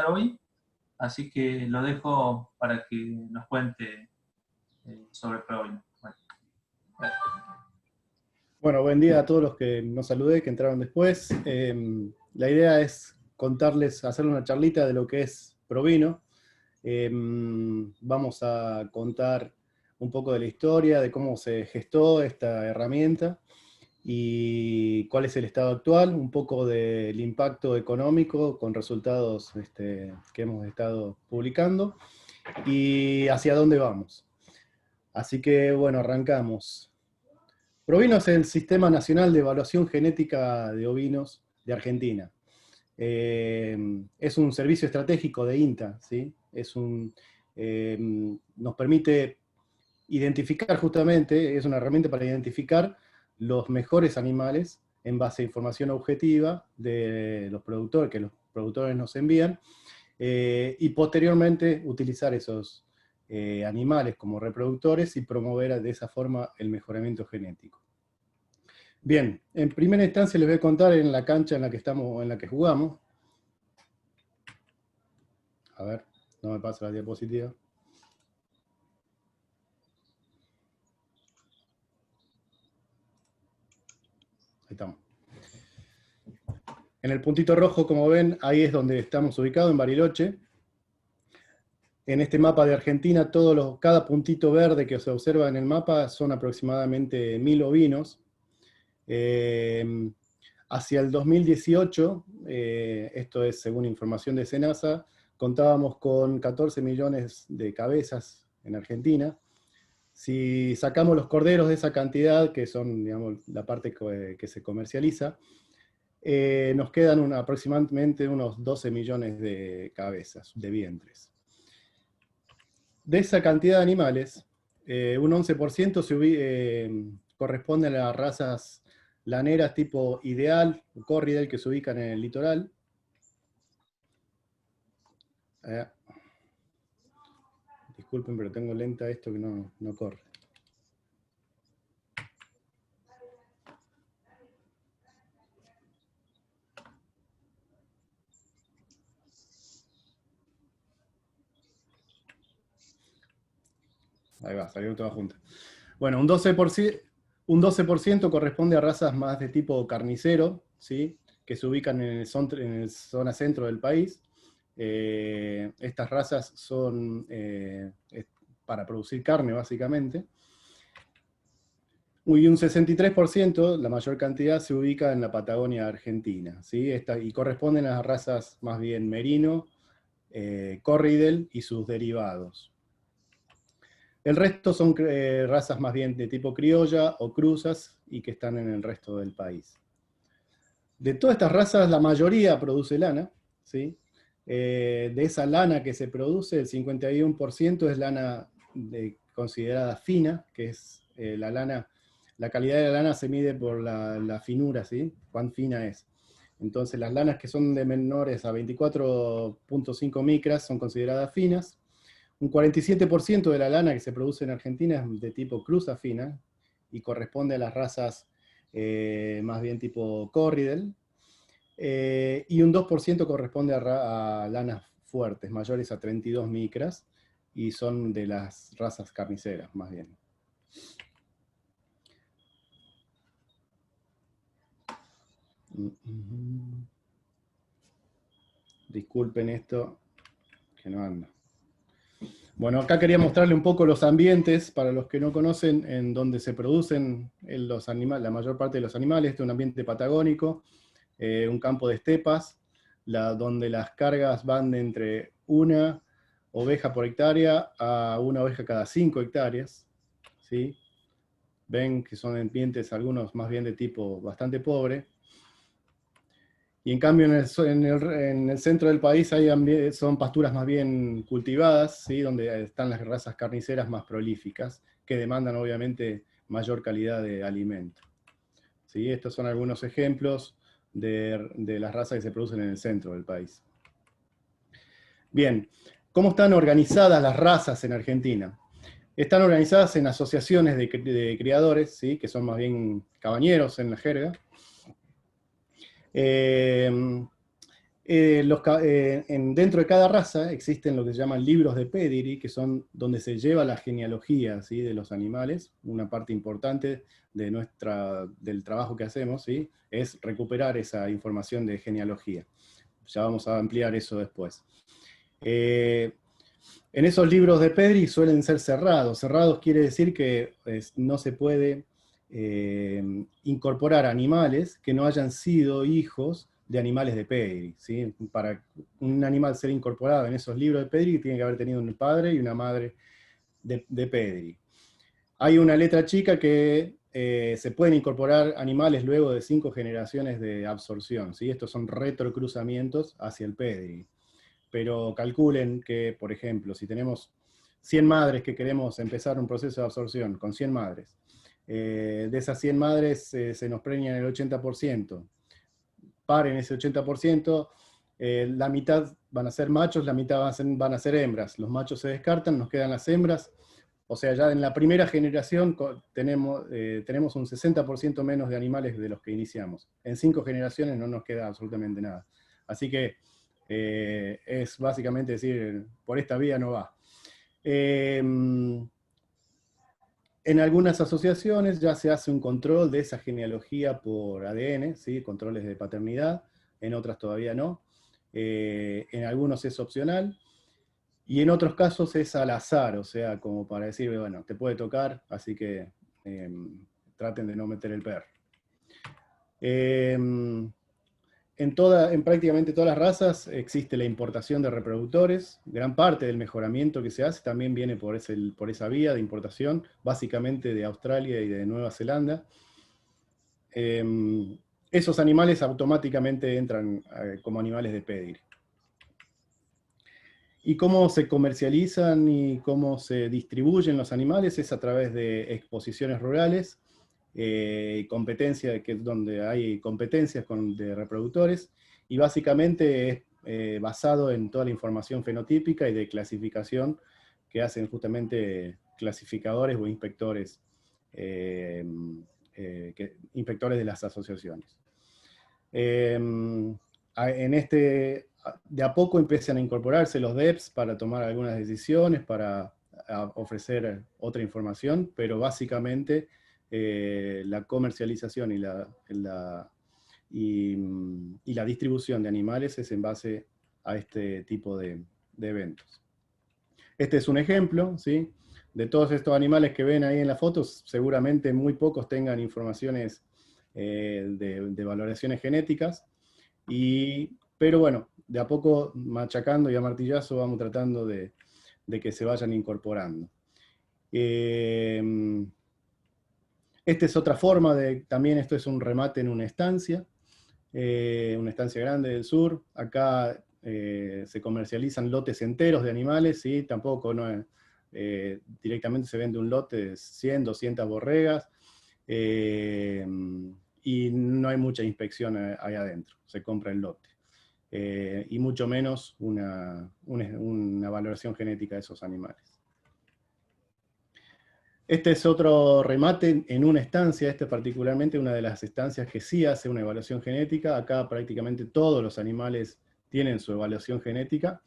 hoy, así que lo dejo para que nos cuente sobre ProVino. Bueno, buen día a todos los que nos saludé, que entraron después. La idea es contarles, hacer una charlita de lo que es ProVino. Vamos a contar un poco de la historia, de cómo se gestó esta herramienta y cuál es el estado actual, un poco del impacto económico con resultados que hemos estado publicando y hacia dónde vamos. Así que, bueno, arrancamos. ProVino es el Sistema Nacional de Evaluación Genética de Ovinos de Argentina. Es un servicio estratégico de INTA, ¿sí? Nos permite identificar justamente, es una herramienta para identificar los mejores animales en base a información objetiva de los productores, que los productores nos envían, y posteriormente utilizar esos animales como reproductores y promover de esa forma el mejoramiento genético. Bien, en primera instancia les voy a contar en la cancha en la que estamos, en la que jugamos. A ver, no me pasa la diapositiva. Ahí estamos. En el puntito rojo, como ven, ahí es donde estamos ubicados, en Bariloche. En este mapa de Argentina, cada puntito verde que se observa en el mapa son aproximadamente 1000 ovinos. Hacia el 2018, esto es según información de Senasa, contábamos con 14 millones de cabezas en Argentina. Si sacamos los corderos de esa cantidad, que son, digamos, la parte que se comercializa, nos quedan aproximadamente unos 12 millones de cabezas, de vientres. De esa cantidad de animales, un 11% corresponde a las razas laneras tipo ideal, corridel, que se ubican en el litoral. Disculpen, pero tengo lenta esto que no corre. Ahí va, salió toda junta. Bueno, un 12% corresponde a razas más de tipo carnicero, ¿sí? Que se ubican en el zona centro del país. Estas razas son para producir carne, básicamente. Y un 63%, la mayor cantidad, se ubica en la Patagonia Argentina, ¿sí? Y corresponden a las razas más bien merino, corridel y sus derivados. El resto son razas más bien de tipo criolla o cruzas y que están en el resto del país. De todas estas razas, la mayoría produce lana, ¿sí? De esa lana que se produce, el 51% es lana considerada fina, que es la lana. La calidad de la lana se mide por la finura, ¿sí? Cuán fina es. Entonces las lanas que son de menores a 24.5 micras son consideradas finas. Un 47% de la lana que se produce en Argentina es de tipo cruza fina y corresponde a las razas más bien tipo corridel. Y un 2% corresponde a lanas fuertes, mayores a 32 micras, y son de las razas carniceras, más bien. Disculpen esto, que no anda. Bueno, acá quería mostrarle un poco los ambientes, para los que no conocen, en donde se producen los animales, la mayor parte de los animales. Este es un ambiente patagónico, un campo de estepas, donde las cargas van de entre una oveja por hectárea a una oveja cada 5 hectáreas. ¿Sí? Ven que son ambientes algunos más bien de tipo bastante pobre. Y en cambio en el centro del país son pasturas más bien cultivadas, ¿sí? Donde están las razas carniceras más prolíficas, que demandan obviamente mayor calidad de alimento. ¿Sí? Estos son algunos ejemplos de las razas que se producen en el centro del país. Bien, ¿cómo están organizadas las razas en Argentina? Están organizadas en asociaciones de criadores, ¿sí? Que son más bien cabañeros en la jerga. Dentro de cada raza existen lo que se llaman libros de pedigree, que son donde se lleva la genealogía, ¿sí?, de los animales. Una parte importante del trabajo que hacemos, ¿sí?, es recuperar esa información de genealogía. Ya vamos a ampliar eso después. En esos libros de pedigree suelen ser cerrados. Cerrados quiere decir que no se puede incorporar animales que no hayan sido hijos de animales de pedigree, ¿sí? Para un animal ser incorporado en esos libros de pedigree tiene que haber tenido un padre y una madre de pedigree. Hay una letra chica que se pueden incorporar animales luego de 5 generaciones de absorción, ¿sí? Estos son retrocruzamientos hacia el pedigree. Pero calculen que, por ejemplo, si tenemos 100 madres que queremos empezar un proceso de absorción con 100 madres, de esas 100 madres se nos preñan el 80%, paren ese 80%, la mitad van a ser machos, la mitad van a ser hembras. Los machos se descartan, nos quedan las hembras. O sea, ya en la primera generación tenemos un 60% menos de animales de los que iniciamos. En 5 generaciones no nos queda absolutamente nada. Así que es básicamente decir, por esta vía no va. En algunas asociaciones ya se hace un control de esa genealogía por ADN, ¿sí?, controles de paternidad, en otras todavía no. En algunos es opcional, y en otros casos es al azar, o sea, como para decir, bueno, te puede tocar, así que traten de no meter el perro. En prácticamente todas las razas existe la importación de reproductores. Gran parte del mejoramiento que se hace también viene por esa vía de importación, básicamente de Australia y de Nueva Zelanda. Esos animales automáticamente entran como animales de pedigree. Y cómo se comercializan y cómo se distribuyen los animales es a través de exposiciones rurales, donde hay competencias de reproductores, y básicamente es basado en toda la información fenotípica y de clasificación que hacen justamente clasificadores o inspectores, inspectores de las asociaciones. De a poco empiezan a incorporarse los DEPs para tomar algunas decisiones, para ofrecer otra información, pero básicamente la comercialización y la distribución de animales es en base a este tipo de eventos. Este es un ejemplo, ¿sí?, de todos estos animales que ven ahí en las fotos. Seguramente muy pocos tengan informaciones de valoraciones genéticas, pero bueno, de a poco, machacando y a martillazo, vamos tratando de que se vayan incorporando. Esta es otra forma también esto es un remate en una estancia grande del sur. Acá se comercializan lotes enteros de animales, ¿sí? Tampoco directamente se vende un lote de 100, 200 borregas, y no hay mucha inspección ahí adentro, se compra el lote. Y mucho menos una valoración genética de esos animales. Este es otro remate en una estancia, este particularmente una de las estancias que sí hace una evaluación genética. Acá prácticamente todos los animales tienen su evaluación genética,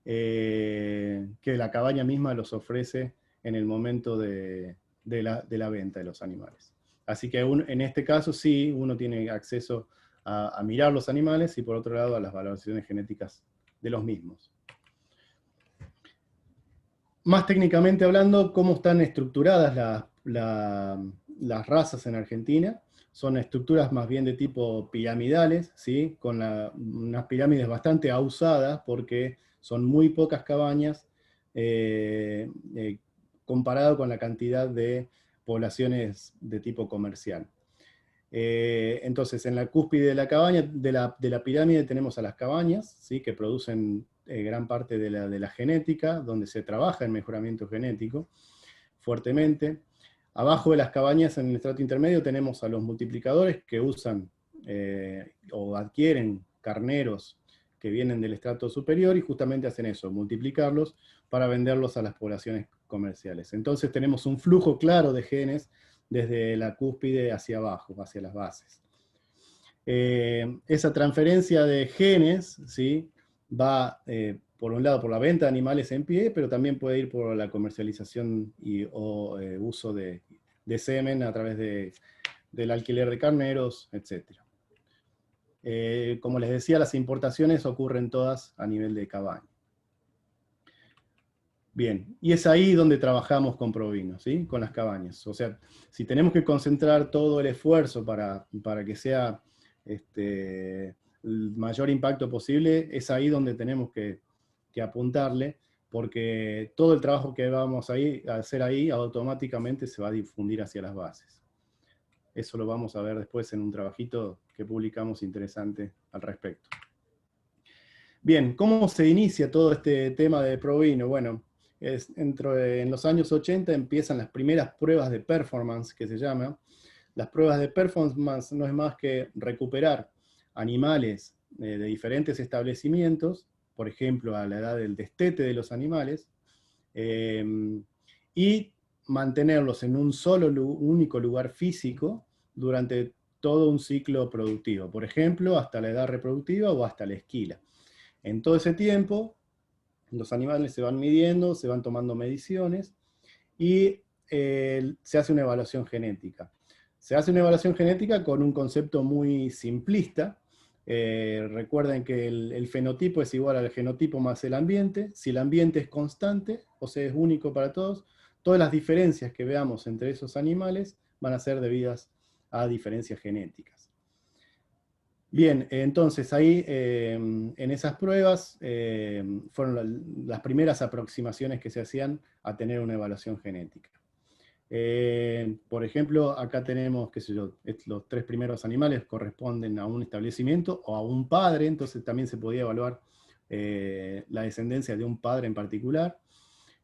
que la cabaña misma los ofrece en el momento de la venta de los animales. Así que en este caso sí, uno tiene acceso a mirar los animales y por otro lado a las valoraciones genéticas de los mismos. Más técnicamente hablando, cómo están estructuradas las razas en Argentina. Son estructuras más bien de tipo piramidales, ¿sí?, con unas pirámides bastante ahusadas porque son muy pocas cabañas comparado con la cantidad de poblaciones de tipo comercial. Entonces, en la cúspide de la cabaña, de la pirámide, tenemos a las cabañas, ¿sí?, que producen gran parte de la genética, donde se trabaja el mejoramiento genético fuertemente. Abajo de las cabañas, en el estrato intermedio, tenemos a los multiplicadores que usan o adquieren carneros que vienen del estrato superior y justamente hacen eso, multiplicarlos para venderlos a las poblaciones comerciales. Entonces tenemos un flujo claro de genes desde la cúspide hacia abajo, hacia las bases. Esa transferencia de genes, ¿sí? Va, por un lado, por la venta de animales en pie, pero también puede ir por la comercialización o uso de semen a través del alquiler de carneros, etc. Como les decía, las importaciones ocurren todas a nivel de cabaña. Bien, y es ahí donde trabajamos con Provino, ¿sí? Con las cabañas. O sea, si tenemos que concentrar todo el esfuerzo para que sea el mayor impacto posible, es ahí donde tenemos que apuntarle, porque todo el trabajo que vamos a hacer ahí automáticamente se va a difundir hacia las bases. Eso lo vamos a ver después en un trabajito que publicamos interesante al respecto. Bien, ¿cómo se inicia todo este tema de Provino? Bueno, en los años 80 empiezan las primeras pruebas de performance, que se llama. Las pruebas de performance no es más que recuperar animales de diferentes establecimientos, por ejemplo, a la edad del destete de los animales, y mantenerlos en un único lugar físico durante todo un ciclo productivo, por ejemplo, hasta la edad reproductiva o hasta la esquila. En todo ese tiempo, los animales se van midiendo, se van tomando mediciones y se hace una evaluación genética. Se hace una evaluación genética con un concepto muy simplista. Recuerden que el fenotipo es igual al genotipo más el ambiente. Si el ambiente es constante, o sea, es único para todos, todas las diferencias que veamos entre esos animales van a ser debidas a diferencias genéticas. Bien, entonces ahí en esas pruebas fueron las primeras aproximaciones que se hacían a tener una evaluación genética. Por ejemplo, acá tenemos, qué sé yo, los 3 primeros animales corresponden a un establecimiento o a un padre, entonces también se podía evaluar la descendencia de un padre en particular.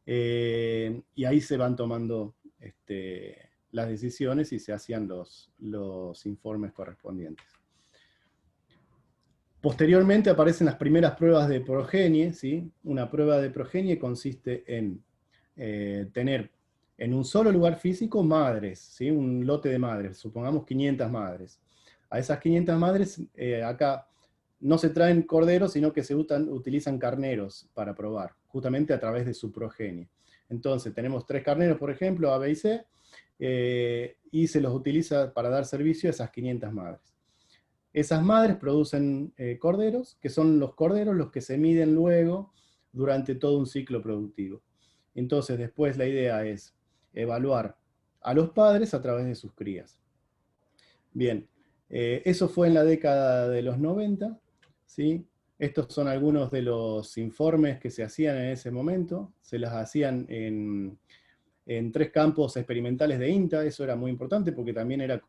Y ahí se van tomando las decisiones y se hacían los informes correspondientes. Posteriormente aparecen las primeras pruebas de progenie, ¿sí? Una prueba de progenie consiste en tener en un solo lugar físico madres, ¿sí? Un lote de madres, supongamos 500 madres. A esas 500 madres, acá no se traen corderos, sino que se utilizan carneros para probar, justamente a través de su progenie. Entonces tenemos 3 carneros, por ejemplo, A, B y C, y se los utiliza para dar servicio a esas 500 madres. Esas madres producen corderos, que son los corderos los que se miden luego durante todo un ciclo productivo. Entonces, después la idea es evaluar a los padres a través de sus crías. Bien, eso fue en la década de los 90, ¿sí? Estos son algunos de los informes que se hacían en ese momento. Se los hacían en 3 campos experimentales de INTA, eso era muy importante porque también era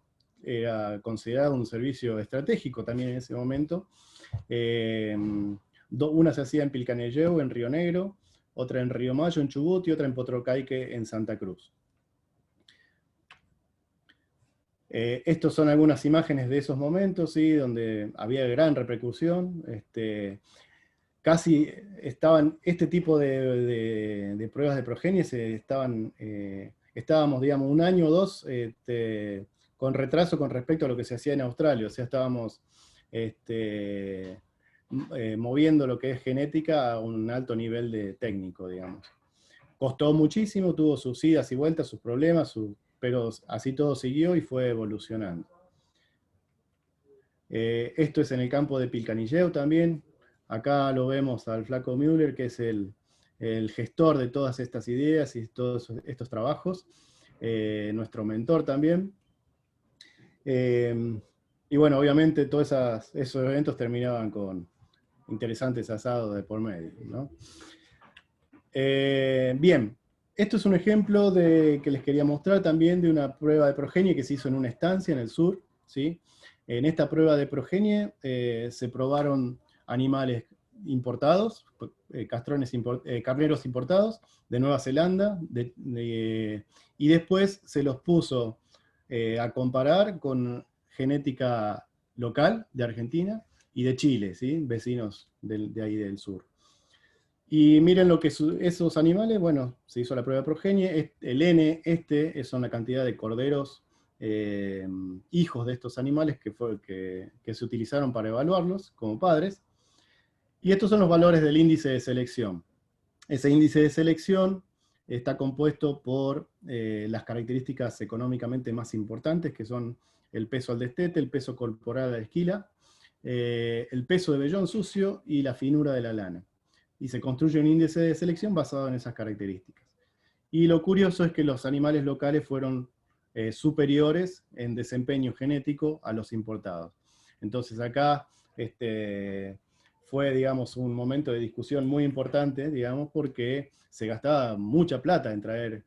considerado un servicio estratégico también en ese momento. Una se hacía en Pilcanelleu, en Río Negro, otra en Río Mayo, en Chubut, y otra en Potrocaique, en Santa Cruz. Estos son algunas imágenes de esos momentos, ¿sí? Donde había gran repercusión. Casi estaban, este tipo de pruebas de progenie estábamos, digamos, 1 año o 2 con retraso con respecto a lo que se hacía en Australia. O sea, estábamos moviendo lo que es genética a un alto nivel de técnico, digamos. Costó muchísimo, tuvo sus idas y vueltas, sus problemas, pero así todo siguió y fue evolucionando. Esto es en el campo de Pilcanilleu también. Acá lo vemos al flaco Müller, que es el gestor de todas estas ideas y todos estos trabajos. Nuestro mentor también. Y bueno, obviamente todos esos eventos terminaban con interesantes asados de por medio, ¿no? Bien, esto es un ejemplo que les quería mostrar también de una prueba de progenie que se hizo en una estancia en el sur, ¿sí? En esta prueba de progenie se probaron animales importados, carneros importados de Nueva Zelanda, y después se los puso a comparar con genética local de Argentina y de Chile, ¿sí? Vecinos de ahí del sur. Y miren lo que esos animales, bueno, se hizo la prueba de progenie, el N, son la cantidad de corderos hijos de estos animales que se utilizaron para evaluarlos como padres. Y estos son los valores del índice de selección. Ese índice de selección está compuesto por las características económicamente más importantes, que son el peso al destete, el peso corporal a la esquila, el peso de vellón sucio y la finura de la lana. Y se construye un índice de selección basado en esas características. Y lo curioso es que los animales locales fueron superiores en desempeño genético a los importados. Entonces acá fue, digamos, un momento de discusión muy importante, digamos, porque se gastaba mucha plata en traer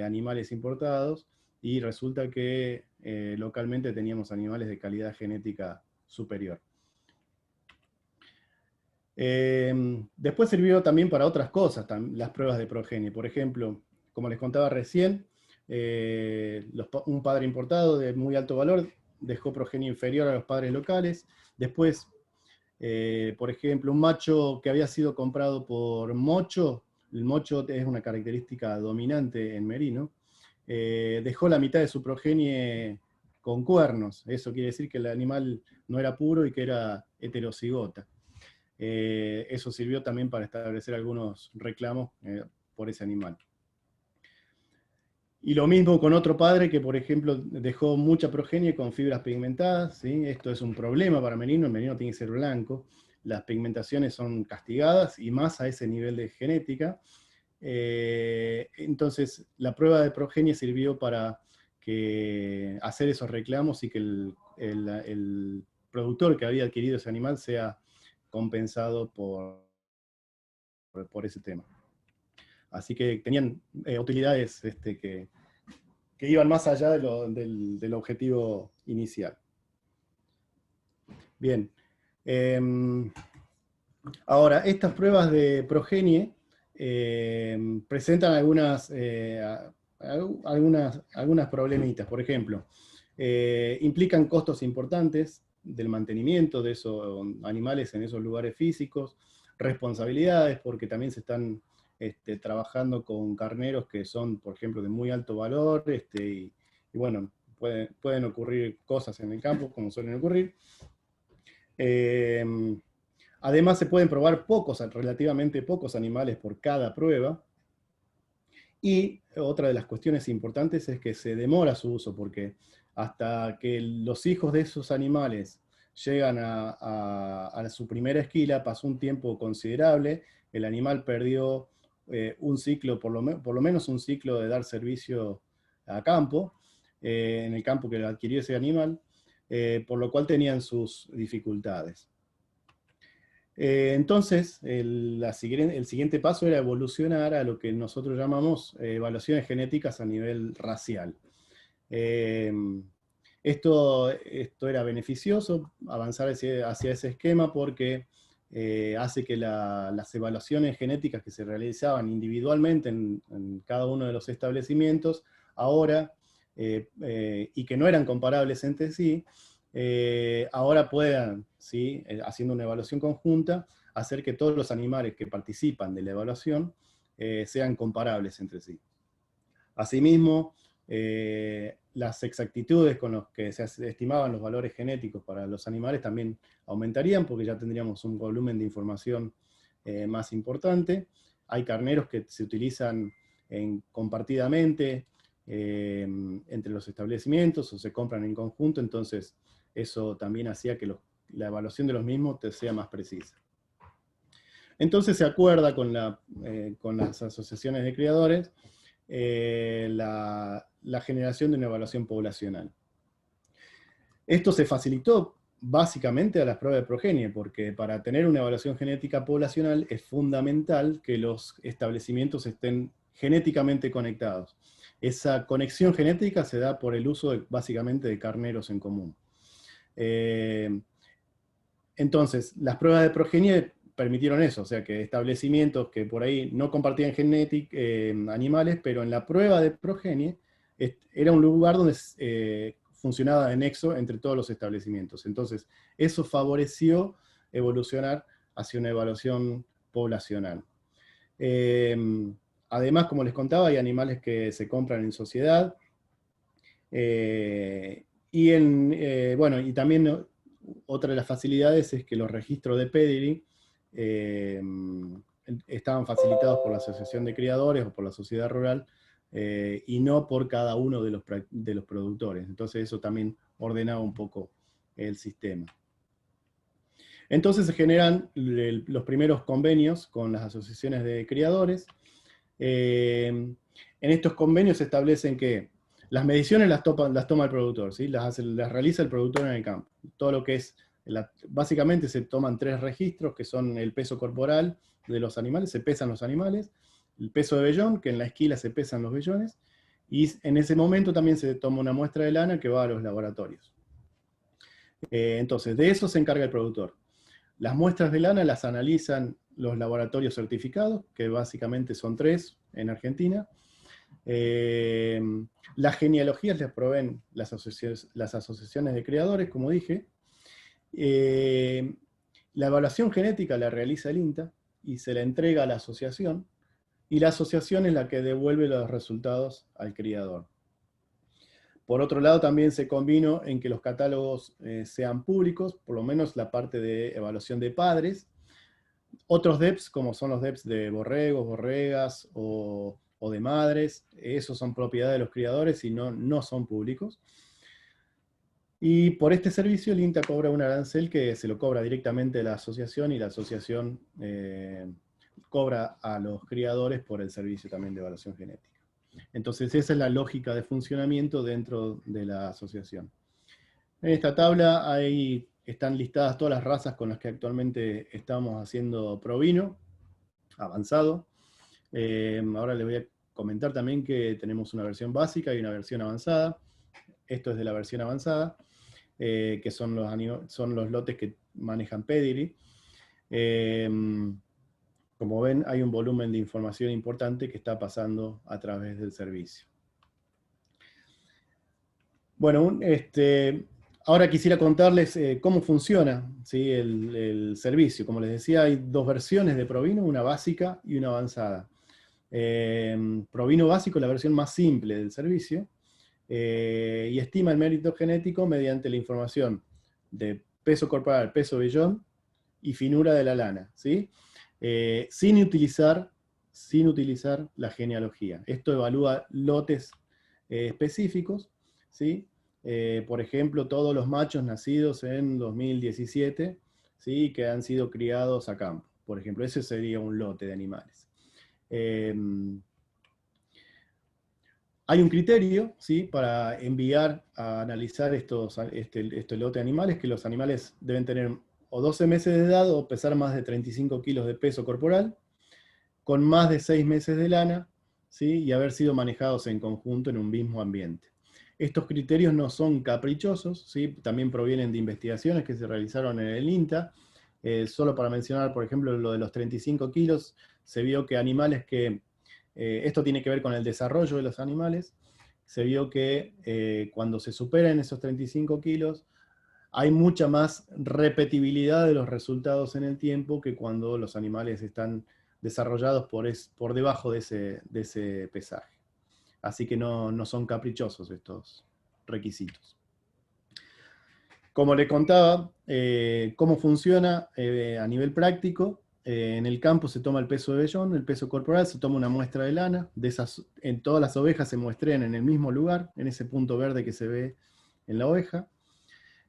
animales importados y resulta que localmente teníamos animales de calidad genética superior. Después sirvió también para otras cosas, las pruebas de progenie. Por ejemplo, como les contaba recién, un padre importado de muy alto valor dejó progenie inferior a los padres locales. Después, por ejemplo, un macho que había sido comprado por mocho, el mocho es una característica dominante en merino, dejó la mitad de su progenie con cuernos. Eso quiere decir que el animal no era puro y que era heterocigota. Eso sirvió también para establecer algunos reclamos por ese animal. Y lo mismo con otro padre que, por ejemplo, dejó mucha progenie con fibras pigmentadas, ¿sí? Esto es un problema para el merino tiene que ser blanco, las pigmentaciones son castigadas y más a ese nivel de genética. Entonces, la prueba de progenie sirvió para hacer esos reclamos y que el productor que había adquirido ese animal sea compensado por ese tema. Así que tenían utilidades que iban más allá del objetivo inicial. Bien. Ahora, estas pruebas de progenie presentan algunas problemitas. Por ejemplo, implican costos importantes del mantenimiento de esos animales en esos lugares físicos, responsabilidades, porque también se están trabajando con carneros que son, por ejemplo, de muy alto valor, y bueno, pueden ocurrir cosas en el campo, como suelen ocurrir. Además, se pueden probar relativamente pocos animales por cada prueba. Y otra de las cuestiones importantes es que se demora su uso, porque hasta que los hijos de esos animales llegan a su primera esquila, pasó un tiempo considerable, el animal perdió un ciclo, por lo menos un ciclo de dar servicio a campo, en el campo que adquirió ese animal, por lo cual tenían sus dificultades. Entonces, el siguiente paso era evolucionar a lo que nosotros llamamos evaluaciones genéticas a nivel racial. Esto era beneficioso, avanzar hacia ese esquema, porque hace que las evaluaciones genéticas que se realizaban individualmente en cada uno de los establecimientos, ahora, y que no eran comparables entre sí, ahora puedan, ¿sí? Haciendo una evaluación conjunta, hacer que todos los animales que participan de la evaluación sean comparables entre sí. Asimismo, las exactitudes con las que se estimaban los valores genéticos para los animales también aumentarían, porque ya tendríamos un volumen de información más importante. Hay carneros que se utilizan compartidamente entre los establecimientos o se compran en conjunto, entonces eso también hacía que la evaluación de los mismos sea más precisa. Entonces se acuerda con las asociaciones de criadores la generación de una evaluación poblacional. Esto se facilitó básicamente a las pruebas de progenie, porque para tener una evaluación genética poblacional es fundamental que los establecimientos estén genéticamente conectados. Esa conexión genética se da por el uso básicamente de carneros en común. Entonces, las pruebas de progenie permitieron eso, o sea, que establecimientos que por ahí no compartían animales, pero en la prueba de progenie era un lugar donde funcionaba de nexo entre todos los establecimientos. Entonces, eso favoreció evolucionar hacia una evaluación poblacional. Además, como les contaba, hay animales que se compran en sociedad, Bueno, y también, ¿no?, otra de las facilidades es que los registros de pedigree estaban facilitados por la Asociación de Criadores o por la Sociedad Rural, y no por cada uno de los productores. Entonces eso también ordenaba un poco el sistema. Entonces se generan los primeros convenios con las asociaciones de criadores. En estos convenios se establecen que las mediciones las toma el productor, ¿sí? Las realiza el productor en el campo. Todo lo que es, básicamente se toman 3 registros, que son el peso corporal de los animales, se pesan los animales, el peso de vellón, que en la esquila se pesan los vellones, y en ese momento también se toma una muestra de lana que va a los laboratorios. Entonces, de eso se encarga el productor. Las muestras de lana las analizan los laboratorios certificados, que básicamente son 3 en Argentina. Las genealogías les proveen las asociaciones de criadores, como dije. La evaluación genética la realiza el INTA y se la entrega a la asociación, y la asociación es la que devuelve los resultados al criador. Por otro lado, también se convino en que los catálogos sean públicos, por lo menos la parte de evaluación de padres. Otros DEPs, como son los DEPs de borregos, borregas o de madres, esos son propiedad de los criadores y no son públicos. Y por este servicio el INTA cobra un arancel que se lo cobra directamente a la asociación, y la asociación cobra a los criadores por el servicio también de evaluación genética. Entonces esa es la lógica de funcionamiento dentro de la asociación. En esta tabla ahí están listadas todas las razas con las que actualmente estamos haciendo provino avanzado. Ahora les voy a comentar también que tenemos una versión básica y una versión avanzada. Esto es de la versión avanzada, que son los lotes que manejan pedigree. Como ven, hay un volumen de información importante que está pasando a través del servicio. Bueno, ahora quisiera contarles cómo funciona, ¿sí?, el servicio. Como les decía, hay 2 versiones de Provino, una básica y una avanzada. Provino básico es la versión más simple del servicio, y estima el mérito genético mediante la información de peso corporal, peso vellón y finura de la lana, ¿sí? Sin utilizar la genealogía. Esto evalúa lotes específicos, ¿sí? Por ejemplo, todos los machos nacidos en 2017, ¿sí?, que han sido criados a campo. Por ejemplo, ese sería un lote de animales. Hay un criterio, ¿sí?, para enviar a analizar este lote de animales, que los animales deben tener o 12 meses de edad o pesar más de 35 kilos de peso corporal, con más de 6 meses de lana, ¿sí?, y haber sido manejados en conjunto en un mismo ambiente. Estos criterios no son caprichosos, ¿sí?, también provienen de investigaciones que se realizaron en el INTA. Solo para mencionar, por ejemplo, lo de los 35 kilos, se vio que animales que... esto tiene que ver con el desarrollo de los animales. Se vio que cuando se superan esos 35 kilos, hay mucha más repetibilidad de los resultados en el tiempo que cuando los animales están desarrollados por debajo de ese pesaje. Así que no son caprichosos estos requisitos. Como le contaba, cómo funciona a nivel práctico. En el campo se toma el peso de vellón, el peso corporal, se toma una muestra de lana. En todas las ovejas se muestrean en el mismo lugar, en ese punto verde que se ve en la oveja.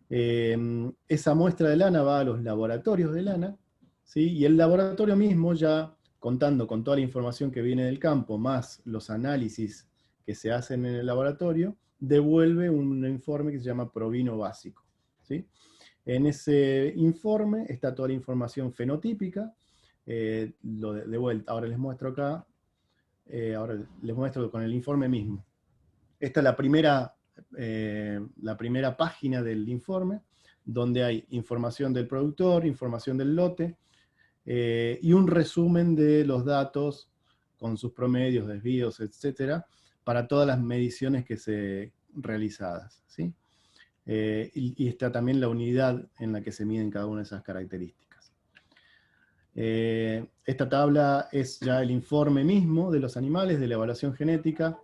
Esa muestra de lana va a los laboratorios de lana, ¿sí?, y el laboratorio mismo, ya contando con toda la información que viene del campo, más los análisis que se hacen en el laboratorio, devuelve un informe que se llama Provino básico, ¿sí? En ese informe está toda la información fenotípica. De vuelta, ahora les muestro acá, ahora les muestro con el informe mismo. Esta es la primera página del informe, donde hay información del productor, información del lote, y un resumen de los datos con sus promedios, desvíos, etcétera, para todas las mediciones que se realizadas, ¿sí? Y está también la unidad en la que se miden cada una de esas características. Esta tabla es ya el informe mismo de los animales, de la evaluación genética.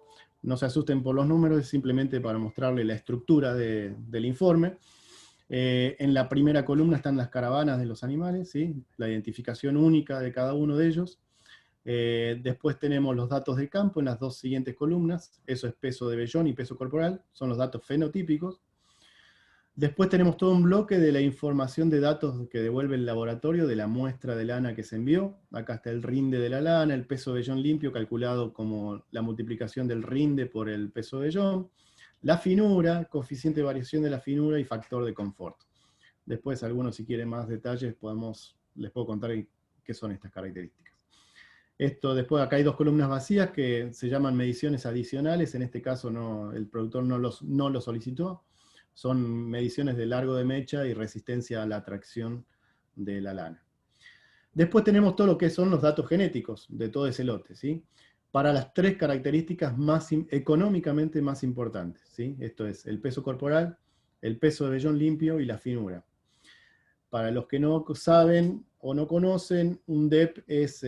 no se asusten por los números, es simplemente para mostrarle la estructura del informe. En la primera columna están las caravanas de los animales, ¿sí? La identificación única de cada uno de ellos. Después tenemos los datos de campo en las dos siguientes columnas, eso es peso de vellón y peso corporal, son los datos fenotípicos. Después tenemos todo un bloque de la información de datos que devuelve el laboratorio de la muestra de lana que se envió. Acá está el rinde de la lana, el peso de vellón limpio calculado como la multiplicación del rinde por el peso de vellón, la finura, coeficiente de variación de la finura y factor de confort. Después, algunos si quieren más detalles, les puedo contar qué son estas características. Después acá hay dos columnas vacías que se llaman mediciones adicionales, en este caso el productor no lo solicitó. Son mediciones de largo de mecha y resistencia a la atracción de la lana. Después tenemos todo lo que son los datos genéticos de todo ese lote, ¿sí? Para las tres características económicamente más importantes, ¿sí? Esto es el peso corporal, el peso de vellón limpio y la finura. Para los que no saben o no conocen, un DEP es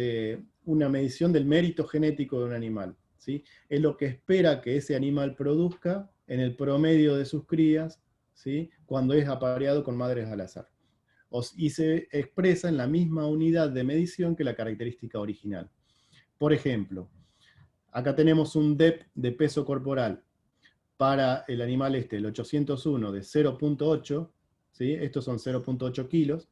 una medición del mérito genético de un animal, ¿sí? Es lo que espera que ese animal produzca en el promedio de sus crías, ¿sí? Cuando es apareado con madres al azar. Y se expresa en la misma unidad de medición que la característica original. Por ejemplo, acá tenemos un DEP de peso corporal para el animal el 801 de 0.8, ¿sí? Estos son 0.8 kilos.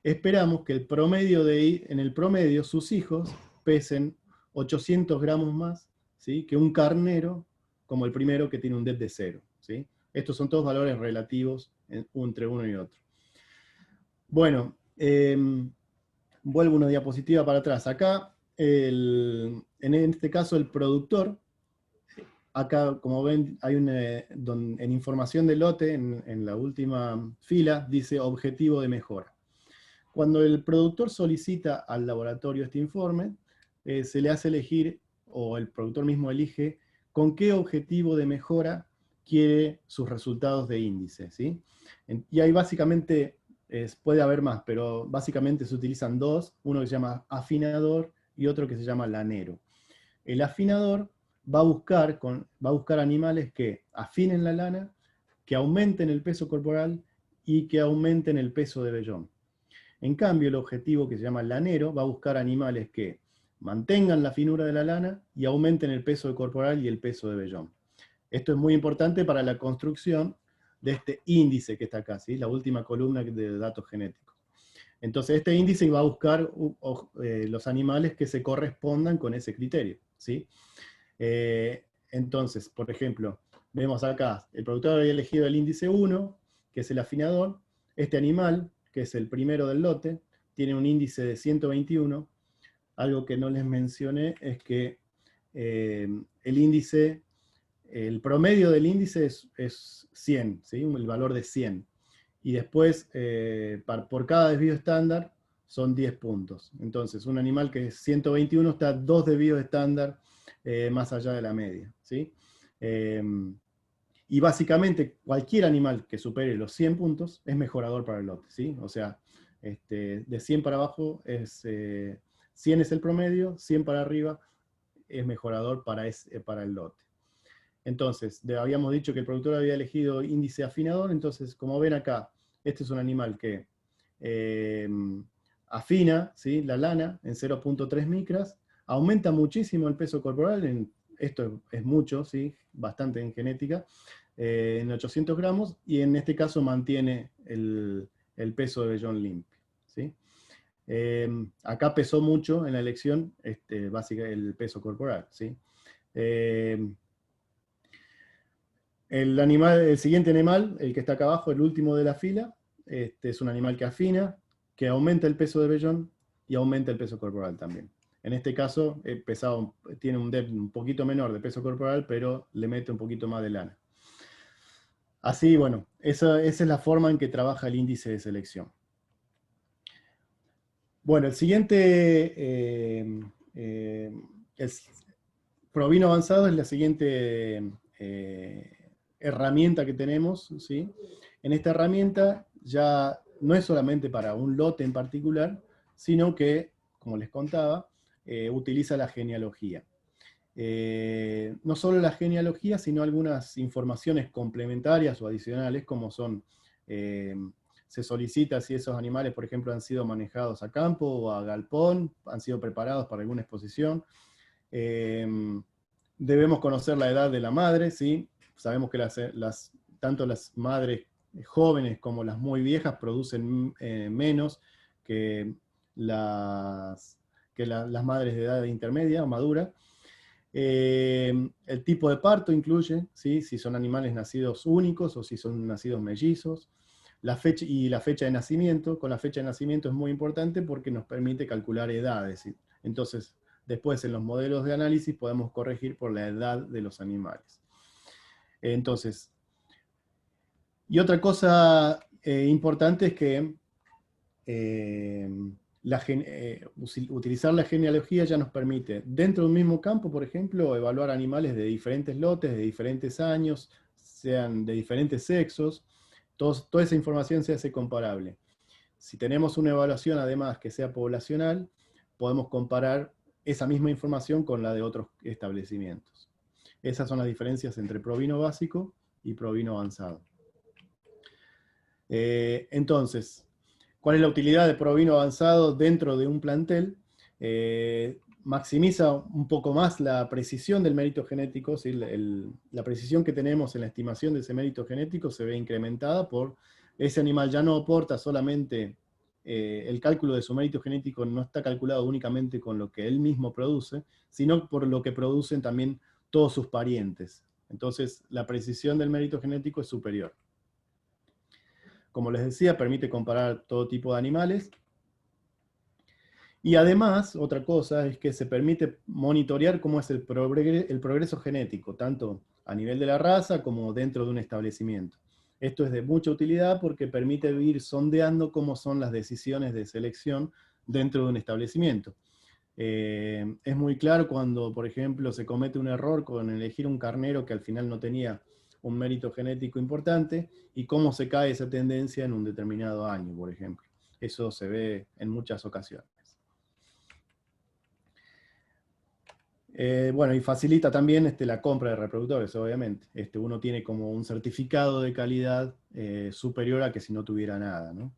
Esperamos que en el promedio sus hijos pesen 800 gramos más, ¿sí? Que un carnero como el primero que tiene un DEP de 0. ¿Sí? Estos son todos valores relativos entre uno y otro. Bueno, vuelvo una diapositiva para atrás. Acá, en este caso, el productor, acá, como ven, hay en información del lote, en la última fila, dice objetivo de mejora. Cuando el productor solicita al laboratorio este informe, se le hace elegir, o el productor mismo elige, con qué objetivo de mejora quiere sus resultados de índice, ¿sí? Y ahí básicamente, puede haber más, pero básicamente se utilizan dos, uno que se llama afinador y otro que se llama lanero. El afinador va a buscar animales que afinen la lana, que aumenten el peso corporal y que aumenten el peso de vellón. En cambio, el objetivo que se llama lanero va a buscar animales que mantengan la finura de la lana y aumenten el peso corporal y el peso de vellón. Esto es muy importante para la construcción de este índice que está acá, ¿sí? La última columna de datos genéticos. Entonces, este índice va a buscar los animales que se correspondan con ese criterio, ¿sí? Entonces, por ejemplo, vemos acá, el productor había elegido el índice 1, que es el afinador. Este animal, que es el primero del lote, tiene un índice de 121. Algo que no les mencioné es que el promedio del índice es 100, ¿sí? El valor de 100. Y después, por cada desvío estándar, son 10 puntos. Entonces, un animal que es 121 está 2 desvíos estándar más allá de la media, ¿sí? Y básicamente, cualquier animal que supere los 100 puntos es mejorador para el lote, ¿sí? O sea, de 100 para abajo, 100 es el promedio, 100 para arriba es mejorador para el lote. Entonces, habíamos dicho que el productor había elegido índice afinador, entonces, como ven acá, este es un animal que afina, ¿sí? La lana en 0.3 micras, aumenta muchísimo el peso corporal, esto es mucho, ¿sí? Bastante en genética, en 800 gramos, y en este caso mantiene el peso de vellón limpio, ¿sí? Acá pesó mucho en la elección básicamente el peso corporal, ¿sí? El siguiente animal, el que está acá abajo, el último de la fila, es un animal que afina, que aumenta el peso de vellón y aumenta el peso corporal también. En este caso, tiene un DEP un poquito menor de peso corporal, pero le mete un poquito más de lana. Así, bueno, esa es la forma en que trabaja el índice de selección. Bueno, el siguiente provino avanzado es la siguiente herramienta que tenemos, ¿sí? En esta herramienta ya no es solamente para un lote en particular, sino que, como les contaba, utiliza la genealogía. no solo la genealogía, sino algunas informaciones complementarias o adicionales, como son, se solicita si esos animales, por ejemplo, han sido manejados a campo o a galpón, han sido preparados para alguna exposición. Debemos conocer la edad de la madre, ¿sí? Sabemos que tanto las madres jóvenes como las muy viejas producen menos que las madres de edad intermedia o madura. El tipo de parto incluye, ¿sí? Si son animales nacidos únicos o si son nacidos mellizos. La fecha de nacimiento, con la fecha de nacimiento es muy importante porque nos permite calcular edades, ¿sí? Entonces, después en los modelos de análisis podemos corregir por la edad de los animales. Entonces, y otra cosa importante es que utilizar la genealogía ya nos permite, dentro de un mismo campo, por ejemplo, evaluar animales de diferentes lotes, de diferentes años, sean de diferentes sexos. Toda esa información se hace comparable. Si tenemos una evaluación, además, que sea poblacional, podemos comparar esa misma información con la de otros establecimientos. Esas son las diferencias entre provino básico y provino avanzado. Entonces, ¿cuál es la utilidad de provino avanzado dentro de un plantel? Maximiza un poco más la precisión del mérito genético, ¿sí? La precisión que tenemos en la estimación de ese mérito genético se ve incrementada por ese animal ya no aporta solamente el cálculo de su mérito genético, no está calculado únicamente con lo que él mismo produce, sino por lo que producen también todos sus parientes. Entonces, la precisión del mérito genético es superior. Como les decía, permite comparar todo tipo de animales. Y además, otra cosa es que se permite monitorear cómo es el progreso genético, tanto a nivel de la raza como dentro de un establecimiento. Esto es de mucha utilidad porque permite ir sondeando cómo son las decisiones de selección dentro de un establecimiento. Es muy claro cuando, por ejemplo, se comete un error con elegir un carnero que al final no tenía un mérito genético importante, y cómo se cae esa tendencia en un determinado año, por ejemplo. Eso se ve en muchas ocasiones. Bueno, y facilita también la compra de reproductores, obviamente. Uno tiene como un certificado de calidad superior a que si no tuviera nada, ¿no?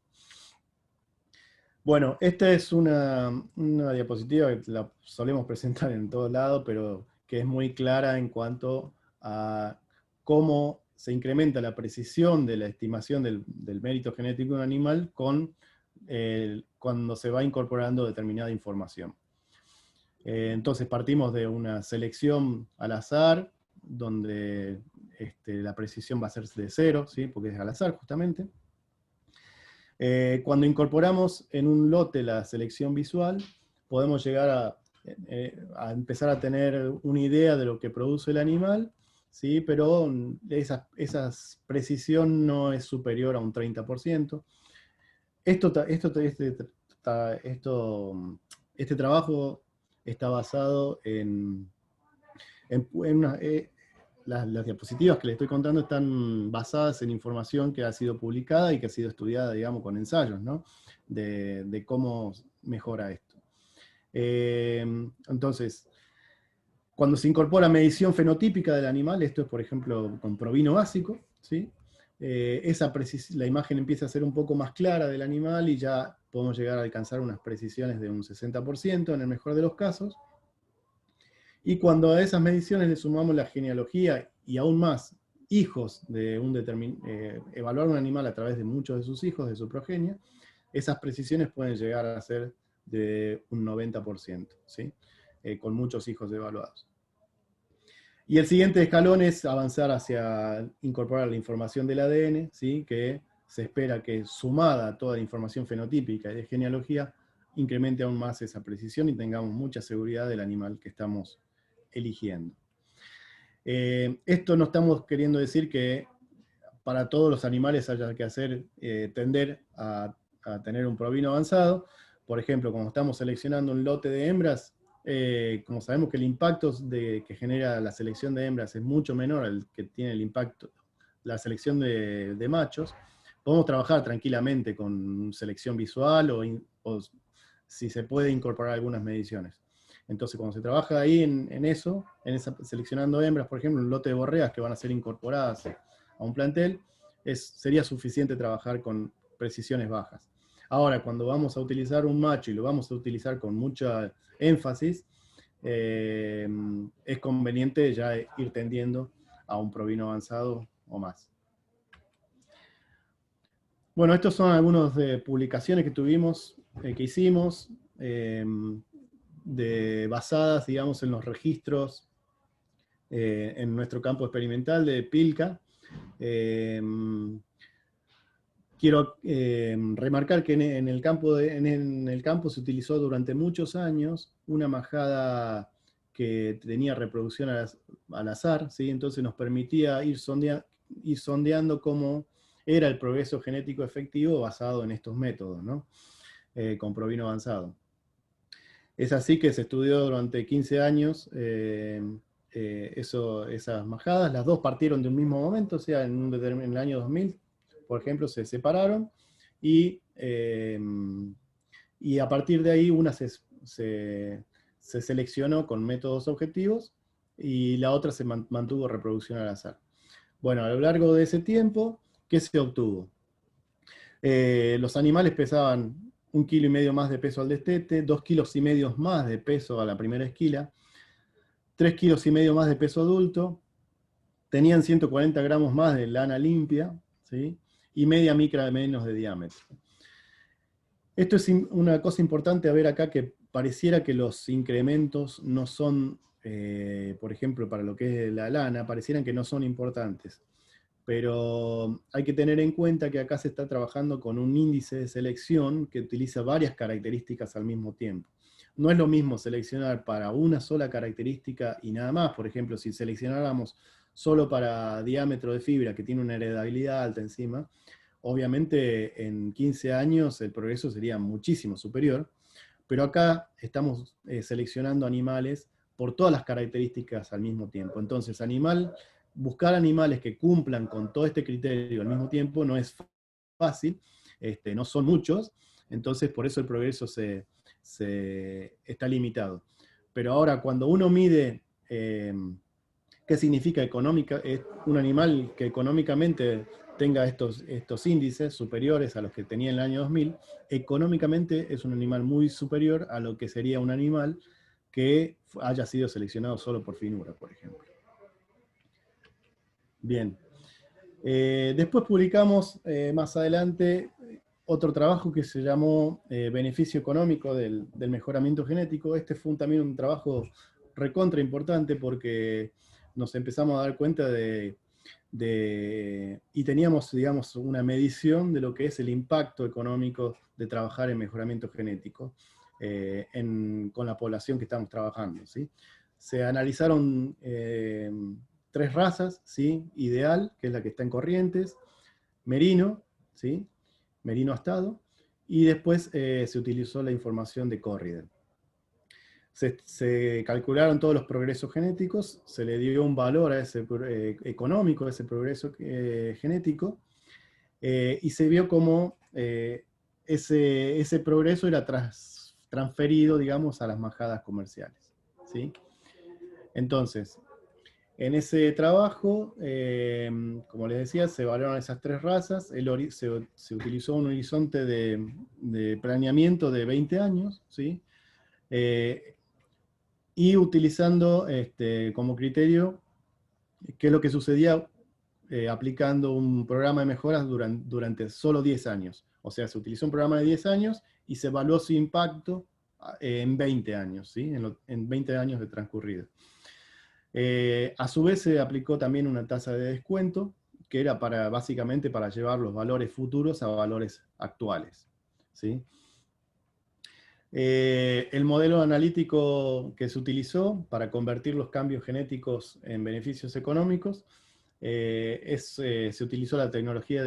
Bueno, esta es una diapositiva que la solemos presentar en todos lados, pero que es muy clara en cuanto a cómo se incrementa la precisión de la estimación del mérito genético de un animal cuando se va incorporando determinada información. Entonces partimos de una selección al azar, donde la precisión va a ser de 0, ¿sí? Porque es al azar justamente. Cuando incorporamos en un lote la selección visual, podemos llegar a empezar a tener una idea de lo que produce el animal, ¿sí? Pero esa precisión no es superior a un 30%. Este trabajo está basado las diapositivas que les estoy contando están basadas en información que ha sido publicada y que ha sido estudiada, digamos, con ensayos, ¿no? De cómo mejora esto. Entonces, cuando se incorpora medición fenotípica del animal, esto es, por ejemplo, con provino básico, ¿sí? La imagen empieza a ser un poco más clara del animal y ya podemos llegar a alcanzar unas precisiones de un 60% en el mejor de los casos. Y cuando a esas mediciones le sumamos la genealogía y aún más hijos de evaluar un animal a través de muchos de sus hijos, de su progenie, esas precisiones pueden llegar a ser de un 90%, ¿sí? Con muchos hijos evaluados. Y el siguiente escalón es avanzar hacia incorporar la información del ADN, ¿sí? Que se espera que sumada a toda la información fenotípica y de genealogía, incremente aún más esa precisión y tengamos mucha seguridad del animal que estamos eligiendo. Esto no estamos queriendo decir que para todos los animales haya que tender a tener un provino avanzado. Por ejemplo, cuando estamos seleccionando un lote de hembras, como sabemos que el impacto que genera la selección de hembras es mucho menor al que tiene el impacto la selección de machos, podemos trabajar tranquilamente con selección visual o si se puede incorporar algunas mediciones. Entonces, cuando se trabaja ahí en eso, seleccionando hembras, por ejemplo, un lote de borregas que van a ser incorporadas a un plantel, sería suficiente trabajar con precisiones bajas. Ahora, cuando vamos a utilizar un macho y lo vamos a utilizar con mucha énfasis, es conveniente ya ir tendiendo a un provino avanzado o más. Bueno, estos son algunas publicaciones que tuvimos, que hicimos, basadas, digamos, en los registros en nuestro campo experimental de Pilca. Quiero remarcar que en el campo se utilizó durante muchos años una majada que tenía reproducción al azar, ¿sí? Entonces nos permitía ir sondeando cómo era el progreso genético efectivo basado en estos métodos, ¿no? Con provino avanzado. Es así que se estudió durante 15 años esas majadas. Las dos partieron de un mismo momento, o sea, en el año 2000, por ejemplo, se separaron y a partir de ahí una se seleccionó con métodos objetivos y la otra se mantuvo reproducción al azar. Bueno, a lo largo de ese tiempo, ¿qué se obtuvo? Los animales pesaban 1,5 kilos más de peso al destete, 2,5 kilos más de peso a la primera esquila, 3,5 kilos más de peso adulto, tenían 140 gramos más de lana limpia, ¿sí? Y media micra menos de diámetro. Esto es una cosa importante a ver acá, que pareciera que los incrementos no son, por ejemplo, para lo que es la lana, parecieran que no son importantes. Pero hay que tener en cuenta que acá se está trabajando con un índice de selección que utiliza varias características al mismo tiempo. No es lo mismo seleccionar para una sola característica y nada más. Por ejemplo, si seleccionáramos solo para diámetro de fibra, que tiene una heredabilidad alta encima, obviamente en 15 años el progreso sería muchísimo superior, pero acá estamos seleccionando animales por todas las características al mismo tiempo. Entonces, buscar animales que cumplan con todo este criterio al mismo tiempo no es fácil, no son muchos, entonces por eso el progreso está limitado. Pero ahora, cuando uno mide qué significa un animal que económicamente tenga estos índices superiores a los que tenía en el año 2000, económicamente es un animal muy superior a lo que sería un animal que haya sido seleccionado solo por finura, por ejemplo. Bien. Después publicamos más adelante otro trabajo que se llamó Beneficio económico del mejoramiento genético. Este fue también un trabajo recontra importante porque nos empezamos a dar cuenta y teníamos, digamos, una medición de lo que es el impacto económico de trabajar en mejoramiento genético con la población que estamos trabajando, ¿sí? Se analizaron 3 razas, ¿sí? Ideal, que es la que está en Corrientes, merino, ¿sí? Merino astado, y después se utilizó la información de Corriedel. Se calcularon todos los progresos genéticos, se le dio un valor a económico a ese progreso genético, y se vio cómo ese progreso era transferido, digamos, a las majadas comerciales, ¿sí? Entonces, en ese trabajo, como les decía, se evaluaron esas 3 razas, se utilizó un horizonte de planeamiento de 20 años, ¿sí? Y utilizando como criterio qué es lo que sucedía aplicando un programa de mejoras durante solo 10 años. O sea, se utilizó un programa de 10 años y se evaluó su impacto en 20 años, ¿sí? En 20 años de transcurrido. A su vez se aplicó también una tasa de descuento, que era básicamente para llevar los valores futuros a valores actuales, ¿sí? El modelo analítico que se utilizó para convertir los cambios genéticos en beneficios económicos se utilizó la tecnología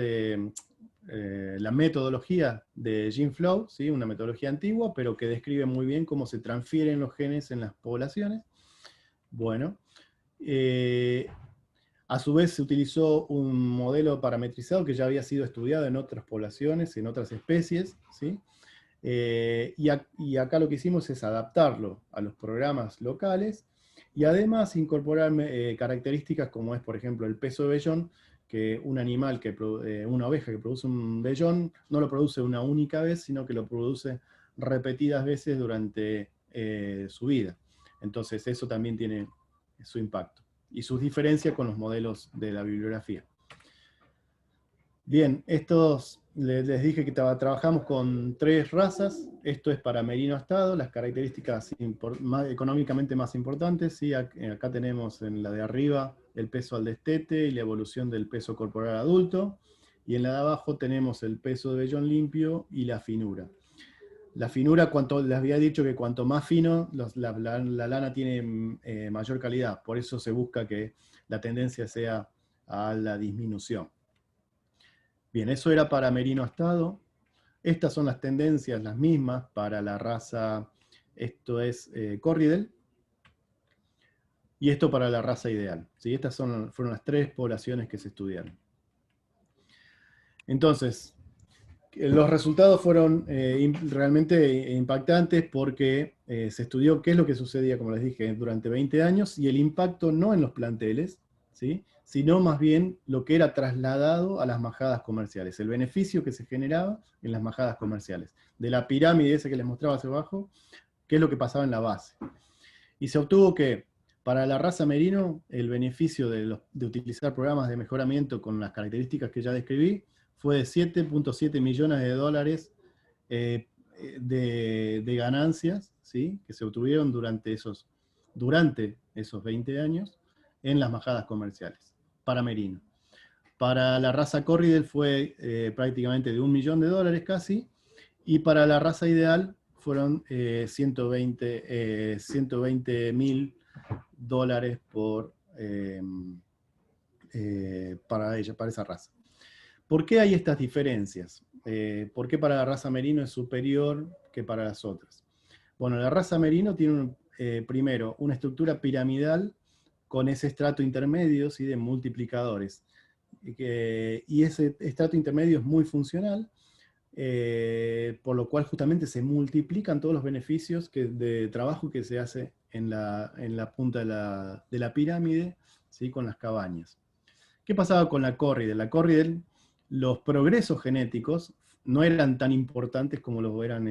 la metodología de GeneFlow, ¿sí? Una metodología antigua, pero que describe muy bien cómo se transfieren los genes en las poblaciones. Bueno, a su vez se utilizó un modelo parametrizado que ya había sido estudiado en otras poblaciones, en otras especies, ¿sí? Y acá lo que hicimos es adaptarlo a los programas locales y además incorporar características como es, por ejemplo, el peso de vellón, que un animal, una oveja que produce un vellón, no lo produce una única vez, sino que lo produce repetidas veces durante su vida. Entonces eso también tiene su impacto y sus diferencias con los modelos de la bibliografía. Bien, les dije que trabajamos con 3 razas. Esto es para merino astado, las características económicamente más importantes. ¿Sí? Acá tenemos en la de arriba el peso al destete y la evolución del peso corporal adulto. Y en la de abajo tenemos el peso de vellón limpio y la finura. La finura, les había dicho que cuanto más fino, la lana tiene mayor calidad. Por eso se busca que la tendencia sea a la disminución. Bien, eso era para merino astado. Estas son las tendencias, las mismas, para la raza, esto es Corriedale, y esto para la raza ideal. ¿Sí? Estas fueron las 3 poblaciones que se estudiaron. Entonces, los resultados fueron realmente impactantes porque se estudió qué es lo que sucedía, como les dije, durante 20 años, y el impacto no en los planteles, ¿sí? Sino más bien lo que era trasladado a las majadas comerciales, el beneficio que se generaba en las majadas comerciales. De la pirámide esa que les mostraba hacia abajo, qué es lo que pasaba en la base. Y se obtuvo que para la raza merino, el beneficio de utilizar programas de mejoramiento con las características que ya describí fue de 7.7 millones de dólares de ganancias, ¿sí? Que se obtuvieron durante esos 20 años en las majadas comerciales, para merino. Para la raza Corriedale fue prácticamente de $1 millón casi, y para la raza ideal fueron 120 $120,000 para esa raza. ¿Por qué hay estas diferencias? ¿Por qué para la raza merino es superior que para las otras? Bueno, la raza merino tiene primero una estructura piramidal con ese estrato intermedio, ¿sí? De multiplicadores. Y ese estrato intermedio es muy funcional, por lo cual justamente se multiplican todos los beneficios de trabajo que se hace en la punta de la pirámide, ¿sí? Con las cabañas. ¿Qué pasaba con la Corriedale? La Corriedale, los progresos genéticos no eran tan importantes como los eran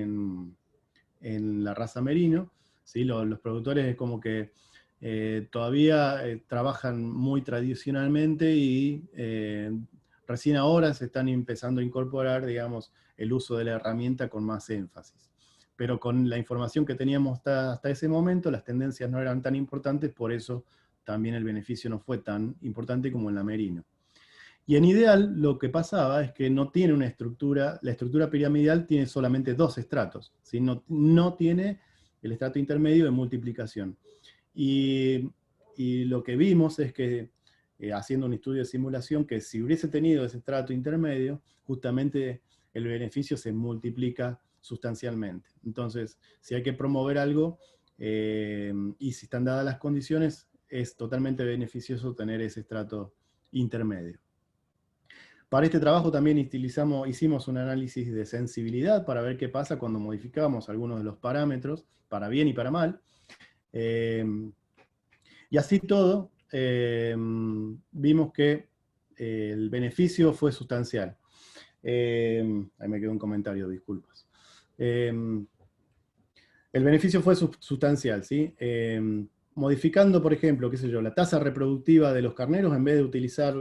en la raza merino, ¿sí? Los productores como que todavía trabajan muy tradicionalmente y recién ahora se están empezando a incorporar, digamos, el uso de la herramienta con más énfasis. Pero con la información que teníamos hasta ese momento, las tendencias no eran tan importantes, por eso también el beneficio no fue tan importante como en la merino. Y en ideal lo que pasaba es que no tiene una estructura, la estructura piramidal tiene solamente 2 estratos, ¿sí? No tiene el estrato intermedio de multiplicación. Y lo que vimos es que, haciendo un estudio de simulación, que si hubiese tenido ese estrato intermedio, justamente el beneficio se multiplica sustancialmente. Entonces, si hay que promover algo, y si están dadas las condiciones, es totalmente beneficioso tener ese estrato intermedio. Para este trabajo también hicimos un análisis de sensibilidad para ver qué pasa cuando modificamos algunos de los parámetros, para bien y para mal. Y así todo, vimos que el beneficio fue sustancial. Ahí me quedó un comentario, disculpas. El beneficio fue sustancial, ¿sí? Modificando, por ejemplo, qué sé yo, la tasa reproductiva de los carneros, en vez de utilizar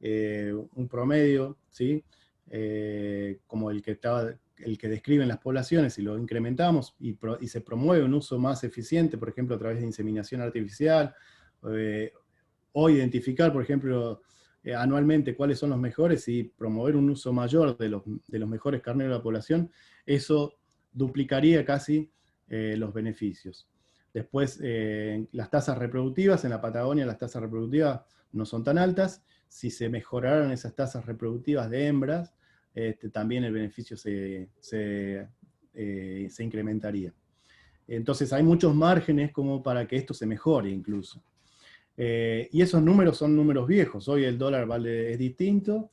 un promedio, ¿sí? Como el que describen las poblaciones, y lo incrementamos y se promueve un uso más eficiente, por ejemplo, a través de inseminación artificial, o identificar, por ejemplo, anualmente cuáles son los mejores y promover un uso mayor de los mejores carneros de la población, eso duplicaría casi los beneficios. Después, las tasas reproductivas, en la Patagonia las tasas reproductivas no son tan altas. Si se mejoraran esas tasas reproductivas de hembras, también el beneficio se incrementaría. Entonces hay muchos márgenes como para que esto se mejore incluso. Y esos números son números viejos. Hoy el dólar es distinto,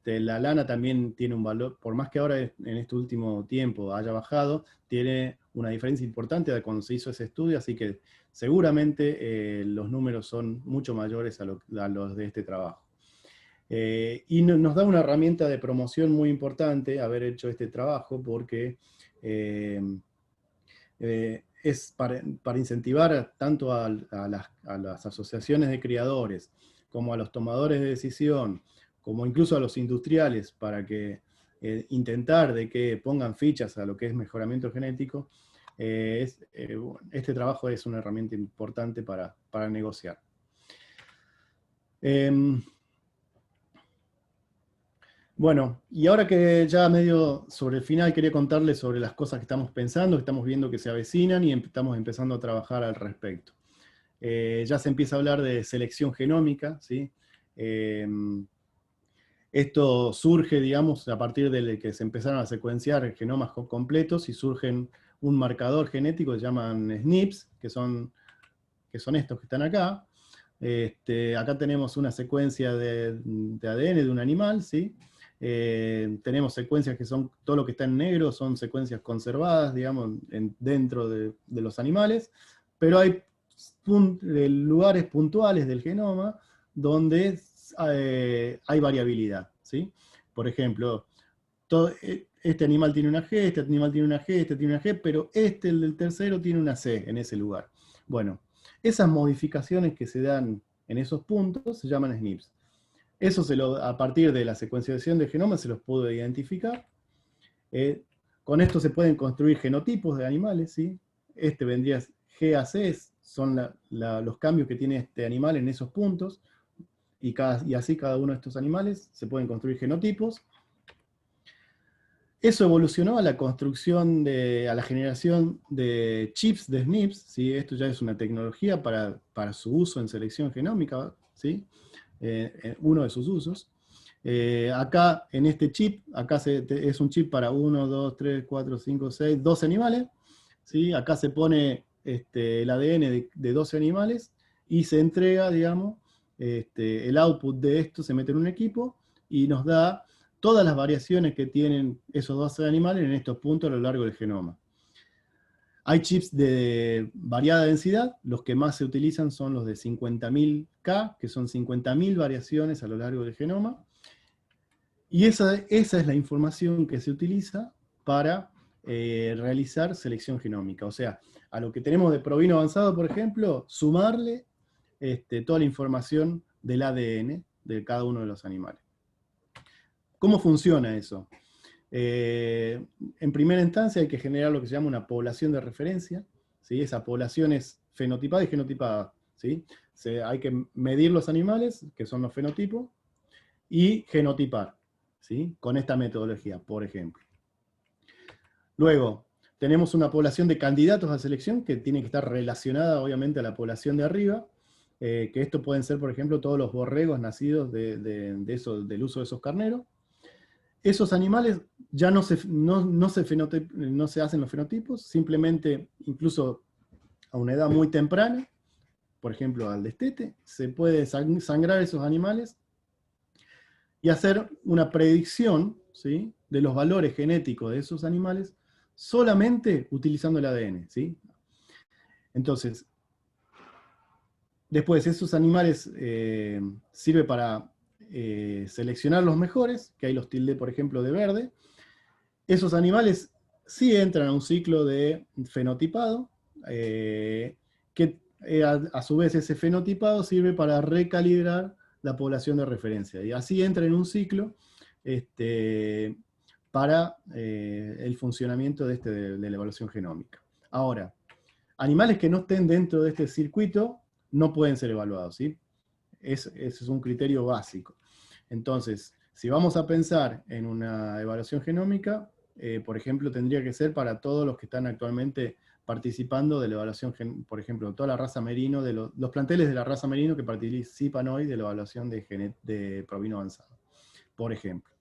La lana también tiene un valor, por más que ahora en este último tiempo haya bajado, tiene una diferencia importante de cuando se hizo ese estudio, así que seguramente los números son mucho mayores a los de este trabajo. Y nos da una herramienta de promoción muy importante haber hecho este trabajo, porque es para incentivar tanto a las asociaciones de criadores, como a los tomadores de decisión, como incluso a los industriales, para que intentar de que pongan fichas a lo que es mejoramiento genético. Este trabajo es una herramienta importante para negociar. Bueno, y ahora que ya medio sobre el final quería contarles sobre las cosas que estamos pensando, que estamos viendo que se avecinan y estamos empezando a trabajar al respecto. Ya se empieza a hablar de selección genómica, ¿sí? Esto surge, digamos, a partir de que se empezaron a secuenciar genomas completos y surgen un marcador genético que se llaman SNPs, que son estos que están acá. Acá tenemos una secuencia de ADN de un animal, ¿sí? Tenemos secuencias que son, todo lo que está en negro son secuencias conservadas, digamos, dentro de los animales, pero hay lugares puntuales del genoma donde hay variabilidad, ¿sí? Por ejemplo, este animal tiene una G, este animal tiene una G, este tiene una G, pero el del tercero, tiene una C en ese lugar. Bueno, esas modificaciones que se dan en esos puntos se llaman SNPs. Eso a partir de la secuenciación de genomas se los pudo identificar. Con esto se pueden construir genotipos de animales, ¿sí? Vendría GAC, son los cambios que tiene este animal en esos puntos, y así cada uno de estos animales se pueden construir genotipos. Eso evolucionó a la construcción, a la generación de chips de SNPs, ¿sí? Esto ya es una tecnología para su uso en selección genómica, ¿sí? Uno de sus usos. Acá, en este chip, es un chip para 1, 2, 3, 4, 5, 6, 12 animales, ¿sí? Acá se pone el ADN de 12 animales y se entrega, digamos, el output de esto se mete en un equipo y nos da todas las variaciones que tienen esos 12 animales en estos puntos a lo largo del genoma. Hay chips de variada densidad, los que más se utilizan son los de 50.000 K, que son 50.000 variaciones a lo largo del genoma, y esa es la información que se utiliza para realizar selección genómica. O sea, a lo que tenemos de provino avanzado, por ejemplo, sumarle toda la información del ADN de cada uno de los animales. ¿Cómo funciona eso? En primera instancia hay que generar lo que se llama una población de referencia, ¿sí? Esa población es fenotipada y genotipada, ¿sí? Hay que medir los animales, que son los fenotipos, y genotipar, ¿sí? Con esta metodología, por ejemplo. Luego, tenemos una población de candidatos a selección que tiene que estar relacionada, obviamente, a la población de arriba, que esto pueden ser, por ejemplo, todos los borregos nacidos del uso de esos carneros. Esos animales ya no se hacen los fenotipos, simplemente, incluso a una edad muy temprana, por ejemplo al destete, se puede sangrar esos animales y hacer una predicción, ¿sí?, de los valores genéticos de esos animales solamente utilizando el ADN, ¿sí? Entonces, después esos animales sirve para seleccionar los mejores, que ahí los tildé, por ejemplo, de verde. Esos animales sí entran a un ciclo de fenotipado, que a su vez ese fenotipado sirve para recalibrar la población de referencia. Y así entra en un ciclo para el funcionamiento de la evaluación genómica. Ahora, animales que no estén dentro de este circuito no pueden ser evaluados, ¿sí? Ese es un criterio básico. Entonces, si vamos a pensar en una evaluación genómica, por ejemplo, tendría que ser para todos los que están actualmente participando de la evaluación, por ejemplo, toda la raza merino, los planteles de la raza merino que participan hoy de la evaluación de provino avanzado, por ejemplo.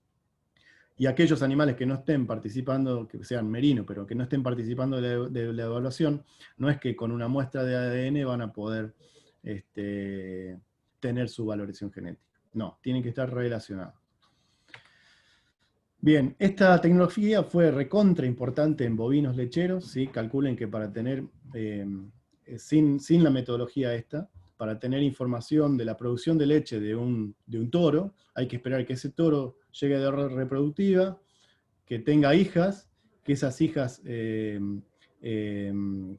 Y aquellos animales que no estén participando, que sean merinos, pero que no estén participando de la evaluación, no es que con una muestra de ADN van a poder tener su valoración genética. No, tienen que estar relacionados. Bien, esta tecnología fue recontra importante en bovinos lecheros, ¿sí? Calculen que para tener, sin la metodología esta, para tener información de la producción de leche de un toro, hay que esperar que ese toro llegue a edad reproductiva, que tenga hijas, que esas hijas se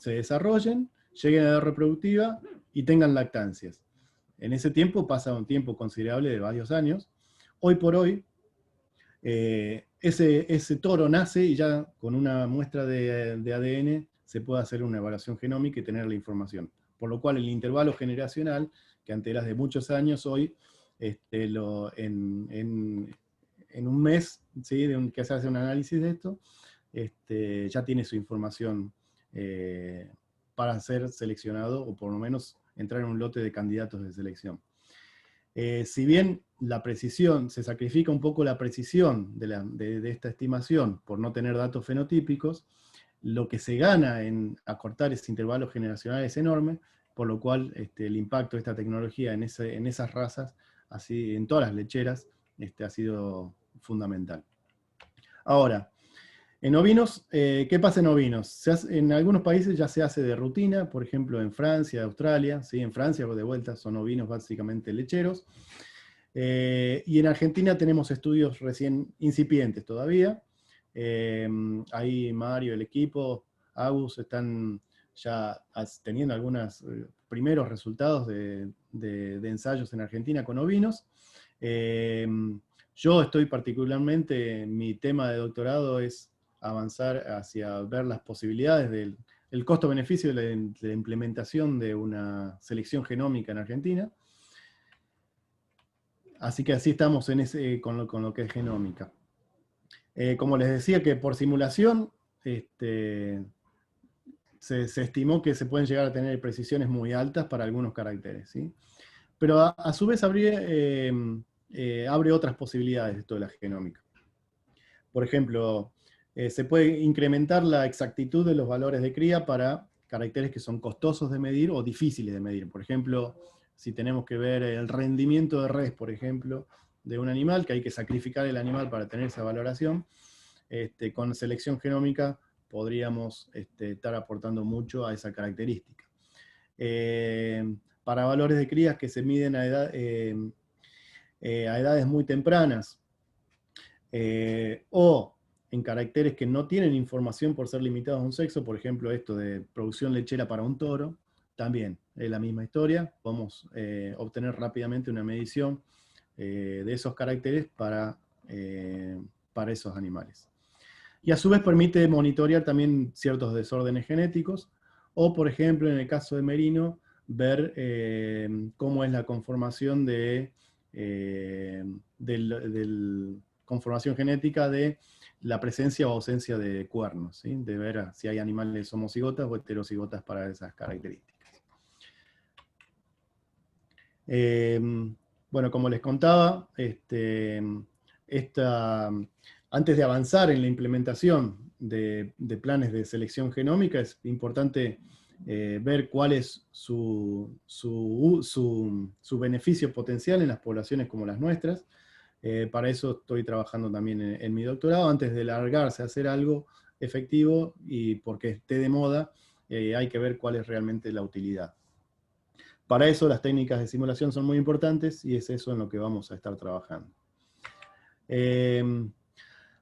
desarrollen, lleguen a edad reproductiva y tengan lactancias. En ese tiempo pasa un tiempo considerable de varios años. Hoy por hoy, ese toro nace y ya con una muestra de ADN se puede hacer una evaluación genómica y tener la información. Por lo cual el intervalo generacional, que antes era de muchos años, hoy en un mes, ¿sí? Que se hace un análisis de esto, ya tiene su información para ser seleccionado o por lo menos entrar en un lote de candidatos de selección. Si bien la precisión, se sacrifica un poco la precisión de esta estimación por no tener datos fenotípicos, lo que se gana en acortar ese intervalo generacional es enorme, por lo cual el impacto de esta tecnología en esas razas, así en todas las lecheras, ha sido fundamental. Ahora, en ovinos, ¿qué pasa en ovinos? En algunos países ya se hace de rutina, por ejemplo en Francia, Australia, ¿sí? En Francia, de vuelta, son ovinos básicamente lecheros. Y en Argentina tenemos estudios recién incipientes todavía. Ahí Mario, el equipo, Agus, están ya teniendo algunos primeros resultados de ensayos en Argentina con ovinos. Yo estoy particularmente, mi tema de doctorado es avanzar hacia ver las posibilidades del costo-beneficio de la implementación de una selección genómica en Argentina. Así que así estamos con lo que es genómica. Como les decía que por simulación se estimó que se pueden llegar a tener precisiones muy altas para algunos caracteres, ¿sí? Pero a su vez abre otras posibilidades esto de la genómica. Por ejemplo, se puede incrementar la exactitud de los valores de cría para caracteres que son costosos de medir o difíciles de medir. Por ejemplo, si tenemos que ver el rendimiento de res, por ejemplo, de un animal, que hay que sacrificar el animal para tener esa valoración, con selección genómica podríamos estar aportando mucho a esa característica. Para valores de crías que se miden a edades muy tempranas, o en caracteres que no tienen información por ser limitados a un sexo, por ejemplo esto de producción lechera para un toro, también es la misma historia, podemos obtener rápidamente una medición de esos caracteres para esos animales. Y a su vez permite monitorear también ciertos desórdenes genéticos, o por ejemplo en el caso de merino, ver cómo es la conformación conformación genética de la presencia o ausencia de cuernos, ¿sí? De ver si hay animales homocigotas o heterocigotas para esas características. Bueno, como les contaba, antes de avanzar en la implementación de planes de selección genómica, es importante ver cuál es su beneficio potencial en las poblaciones como las nuestras. Para eso estoy trabajando también en mi doctorado, antes de largarse a hacer algo efectivo y porque esté de moda, hay que ver cuál es realmente la utilidad. Para eso las técnicas de simulación son muy importantes y es eso en lo que vamos a estar trabajando.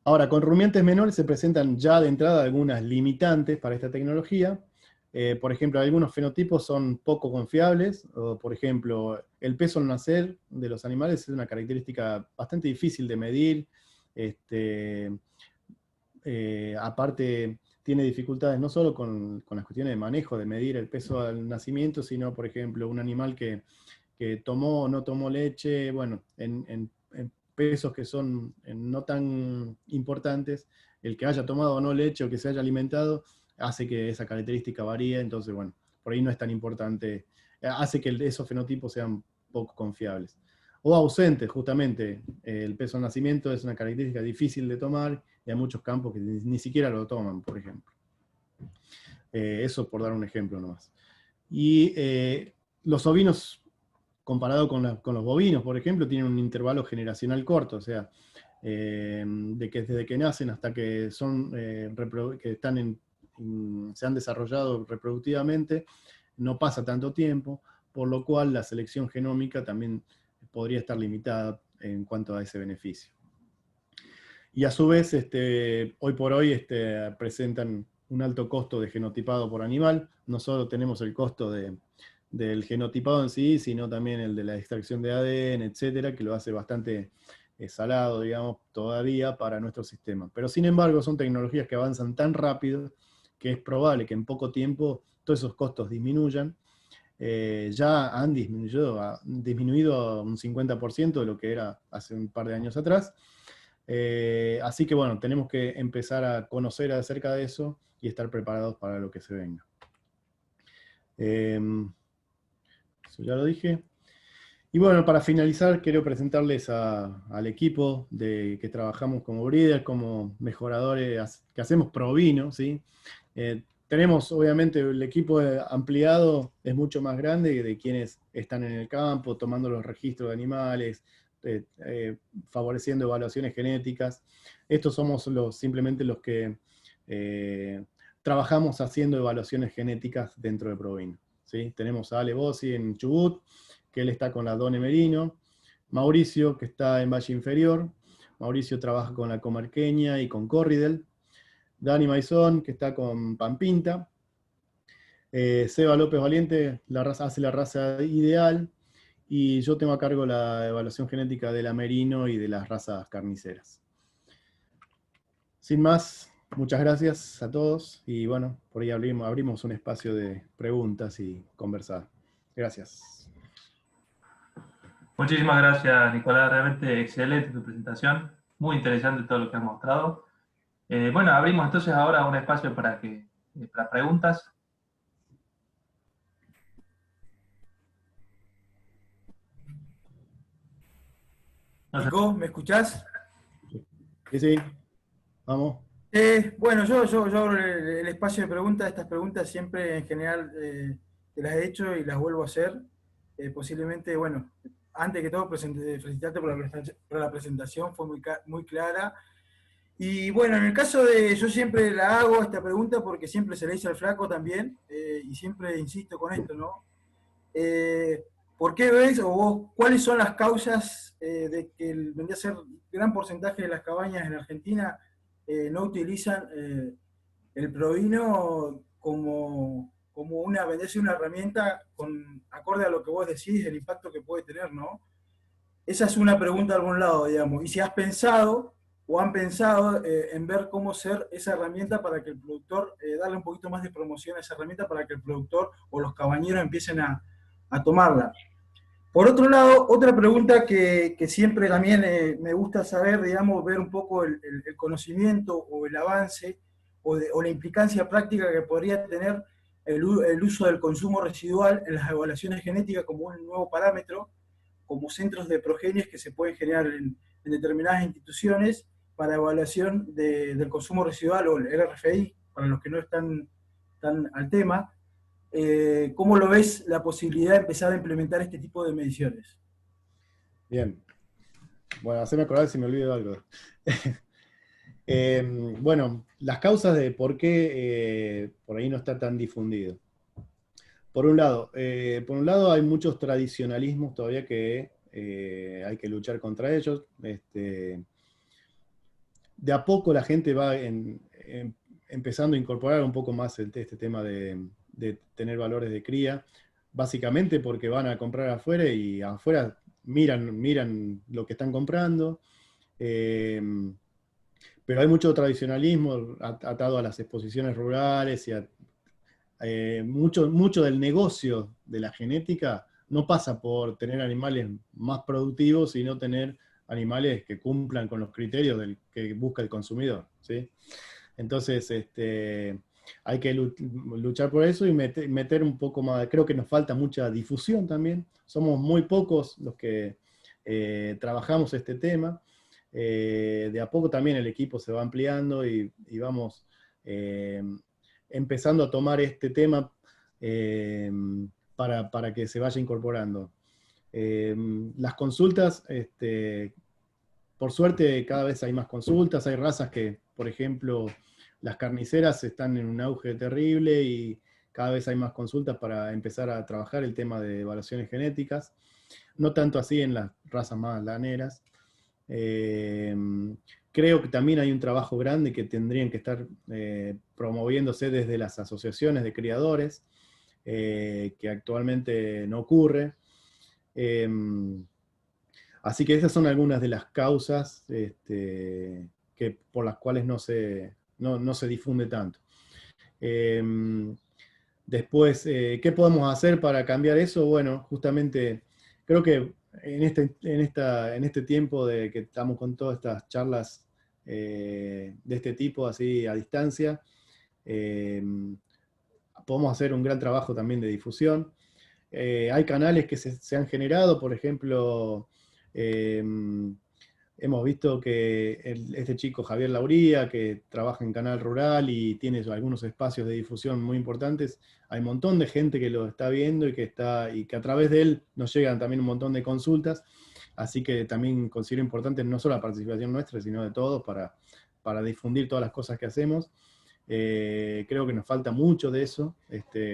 Ahora, con rumiantes menores se presentan ya de entrada algunas limitantes para esta tecnología. Por ejemplo, algunos fenotipos son poco confiables, o, por ejemplo, el peso al nacer de los animales es una característica bastante difícil de medir. Aparte, tiene dificultades no solo con las cuestiones de manejo, de medir el peso al nacimiento, sino, por ejemplo, un animal que tomó o no tomó leche, bueno, en pesos que son no tan importantes, el que haya tomado o no leche o que se haya alimentado, hace que esa característica varíe, entonces, bueno, por ahí no es tan importante, hace que esos fenotipos sean poco confiables. O ausentes, justamente, el peso al nacimiento es una característica difícil de tomar, y hay muchos campos que ni siquiera lo toman, por ejemplo. Eso por dar un ejemplo nomás. Y los ovinos, comparado con los bovinos, por ejemplo, tienen un intervalo generacional corto, o sea, de que desde que nacen hasta que se han desarrollado reproductivamente, no pasa tanto tiempo, por lo cual la selección genómica también podría estar limitada en cuanto a ese beneficio. Y a su vez, hoy por hoy presentan un alto costo de genotipado por animal. No solo tenemos el costo del genotipado en sí, sino también el de la extracción de ADN, etcétera, que lo hace bastante salado, digamos, todavía para nuestro sistema. Pero sin embargo, son tecnologías que avanzan tan rápido que es probable que en poco tiempo todos esos costos disminuyan. Ya han disminuido a un 50% de lo que era hace un par de años atrás. Así que bueno, tenemos que empezar a conocer acerca de eso y estar preparados para lo que se venga. Eso ya lo dije. Y bueno, para finalizar, quiero presentarles al equipo que trabajamos como breeder, como mejoradores, que hacemos pro vino, ¿sí? Tenemos, obviamente, el equipo ampliado es mucho más grande de quienes están en el campo, tomando los registros de animales, favoreciendo evaluaciones genéticas. Estos somos simplemente los que trabajamos haciendo evaluaciones genéticas dentro de Provino, ¿sí? Tenemos a Ale Bossi en Chubut, que él está con la Done Merino, Mauricio, que está en Valle Inferior, Mauricio trabaja con la Comarqueña y con Corridel, Dani Maizón, que está con Pampinta, Seba López Valiente hace la raza ideal, y yo tengo a cargo la evaluación genética de la Merino y de las razas carniceras. Sin más, muchas gracias a todos, y bueno, por ahí abrimos un espacio de preguntas y conversar. Gracias. Muchísimas gracias, Nicolás. Realmente excelente tu presentación. Muy interesante todo lo que has mostrado. Bueno, abrimos entonces ahora un espacio para preguntas. Nico, ¿me escuchás? Sí, vamos. Bueno, yo abro el espacio de preguntas. Estas preguntas siempre en general te las he hecho y las vuelvo a hacer. Posiblemente, bueno, antes que todo felicitarte por la presentación, fue muy clara. Y bueno, en el caso yo siempre la hago esta pregunta porque siempre se le hizo al flaco también, y siempre insisto con esto, ¿no? ¿Por qué ves o vos, cuáles son las causas de que vendría a ser gran porcentaje de las cabañas en Argentina no utilizan el provino como vendría a ser una herramienta acorde a lo que vos decís, el impacto que puede tener, ¿no? Esa es una pregunta de algún lado, digamos. Y si has pensado o han pensado en ver cómo ser esa herramienta para que el productor, darle un poquito más de promoción a esa herramienta para que el productor o los cabañeros empiecen a tomarla. Por otro lado, otra pregunta que siempre también me gusta saber, digamos, ver un poco el conocimiento o el avance o la implicancia práctica que podría tener el uso del consumo residual en las evaluaciones genéticas como un nuevo parámetro, como centros de progenies que se pueden generar en determinadas instituciones para evaluación del consumo residual o el RFI, para los que no están tan al tema. ¿Cómo lo ves la posibilidad de empezar a implementar este tipo de mediciones? Bien. Bueno, haceme acordar si me olvido algo. Bueno, las causas de por qué por ahí no está tan difundido. Por un lado hay muchos tradicionalismos todavía que hay que luchar contra ellos. De a poco la gente va empezando a incorporar un poco más este tema de tener valores de cría, básicamente porque van a comprar afuera y afuera miran lo que están comprando. Pero hay mucho tradicionalismo atado a las exposiciones rurales y mucho del negocio de la genética no pasa por tener animales más productivos, sino tener animales que cumplan con los criterios que busca el consumidor, ¿sí? Entonces, hay que luchar por eso y meter un poco más. Creo que nos falta mucha difusión también. Somos muy pocos los que trabajamos este tema. De a poco también el equipo se va ampliando y vamos empezando a tomar este tema para que se vaya incorporando. Las consultas, por suerte cada vez hay más consultas, hay razas que, por ejemplo, las carniceras están en un auge terrible y cada vez hay más consultas para empezar a trabajar el tema de evaluaciones genéticas, no tanto así en las razas más laneras. Creo que también hay un trabajo grande que tendrían que estar promoviéndose desde las asociaciones de criadores, que actualmente no ocurre. Así que esas son algunas de las causas por las cuales no se difunde tanto. Después, ¿qué podemos hacer para cambiar eso? Bueno, justamente creo que en este tiempo de que estamos con todas estas charlas de este tipo, así a distancia, podemos hacer un gran trabajo también de difusión. Hay canales que se han generado, por ejemplo, hemos visto que este chico Javier Lauría, que trabaja en Canal Rural y tiene algunos espacios de difusión muy importantes, hay un montón de gente que lo está viendo y que a través de él nos llegan también un montón de consultas, así que también considero importante no solo la participación nuestra, sino de todos para difundir todas las cosas que hacemos. Creo que nos falta mucho de eso.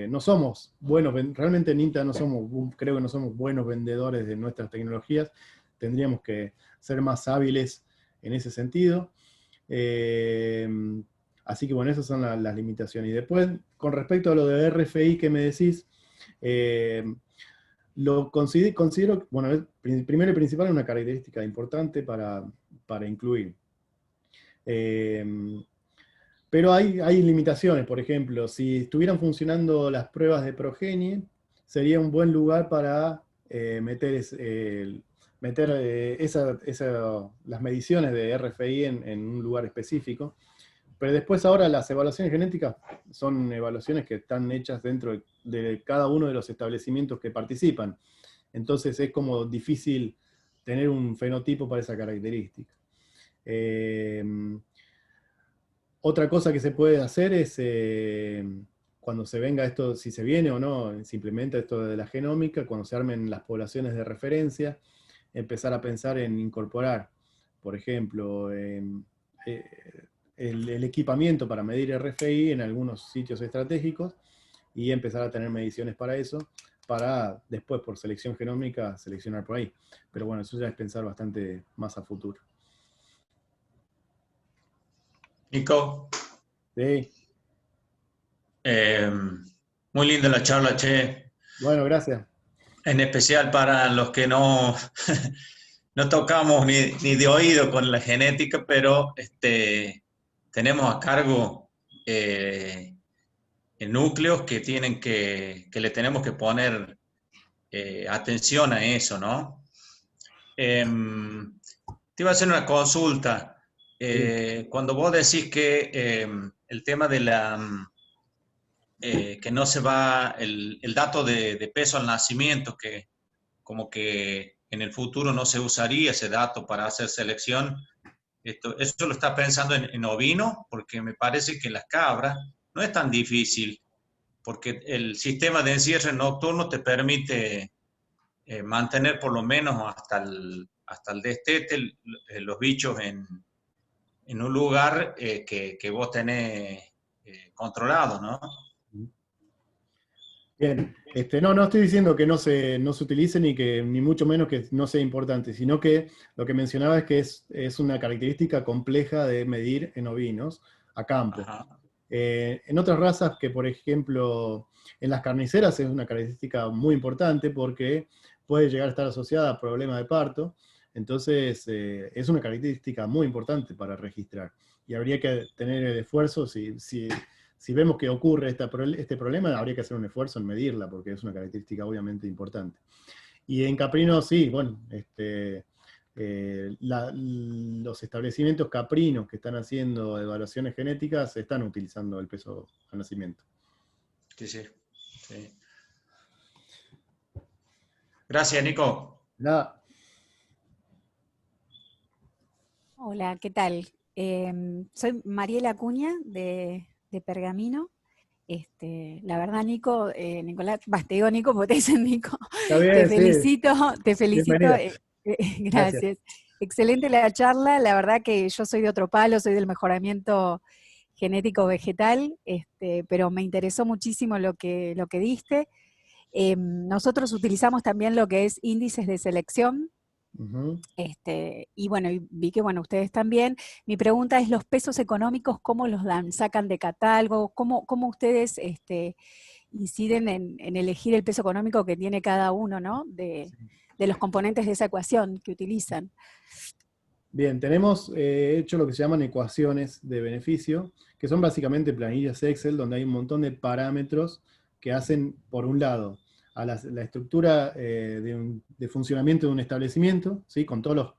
No somos buenos, realmente en INTA creo que no somos buenos vendedores de nuestras tecnologías, tendríamos que ser más hábiles en ese sentido. Así que bueno, esas son las limitaciones. Y después, con respecto a lo de RFI que me decís, lo considero, bueno, primero y principal, una característica importante para incluir. Pero hay limitaciones, por ejemplo, si estuvieran funcionando las pruebas de progenie, sería un buen lugar para meter las mediciones de RFI en un lugar específico. Pero después ahora las evaluaciones genéticas son evaluaciones que están hechas dentro de cada uno de los establecimientos que participan. Entonces es como difícil tener un fenotipo para esa característica. Otra cosa que se puede hacer es, cuando se venga esto, si se viene o no, se implementa esto de la genómica, cuando se armen las poblaciones de referencia, empezar a pensar en incorporar, por ejemplo, el equipamiento para medir RFI en algunos sitios estratégicos y empezar a tener mediciones para eso, para después por selección genómica seleccionar por ahí. Pero bueno, eso ya es pensar bastante más a futuro. Nico. Sí. Muy linda la charla, che. Bueno, gracias. En especial para los que no, no tocamos ni de oído con la genética, pero tenemos a cargo núcleos que le tenemos que poner atención a eso, ¿no? Te iba a hacer una consulta. Cuando vos decís que el tema de que no se va el dato de peso al nacimiento, que como que en el futuro no se usaría ese dato para hacer selección, ¿eso lo está pensando en ovino? Porque me parece que en las cabras no es tan difícil, porque el sistema de encierre nocturno te permite mantener por lo menos hasta el destete los bichos en un lugar que vos tenés controlado, ¿no? Bien, no estoy diciendo que no se utilice ni mucho menos que no sea importante, sino que lo que mencionaba es que es una característica compleja de medir en ovinos a campo. En otras razas, que por ejemplo en las carniceras, es una característica muy importante porque puede llegar a estar asociada a problemas de parto. Entonces, es una característica muy importante para registrar. Y habría que tener el esfuerzo, si vemos que ocurre este problema, habría que hacer un esfuerzo en medirla, porque es una característica obviamente importante. Y en caprinos, sí, bueno, los establecimientos caprinos que están haciendo evaluaciones genéticas están utilizando el peso al nacimiento. Sí. Gracias, Nico. Nada. Hola, ¿qué tal? Soy Mariela Acuña de Pergamino. La verdad, Nico, Nicolás, te digo Nico porque te dicen Nico. Está bien, te felicito. Bienvenida. Gracias. Excelente la charla, la verdad que yo soy de otro palo, soy del mejoramiento genético vegetal, pero me interesó muchísimo lo que diste. Nosotros utilizamos también lo que es índices de selección, Ujú. y bueno, y vi que bueno, ustedes también. Mi pregunta es, ¿los pesos económicos cómo los dan? ¿Sacan de catálogo? ¿Cómo ustedes inciden en elegir el peso económico que tiene cada uno, ¿no? De los componentes de esa ecuación que utilizan. Bien, tenemos hecho lo que se llaman ecuaciones de beneficio, que son básicamente planillas Excel donde hay un montón de parámetros que hacen, por un lado, a la estructura de funcionamiento de un establecimiento, ¿sí? Con todos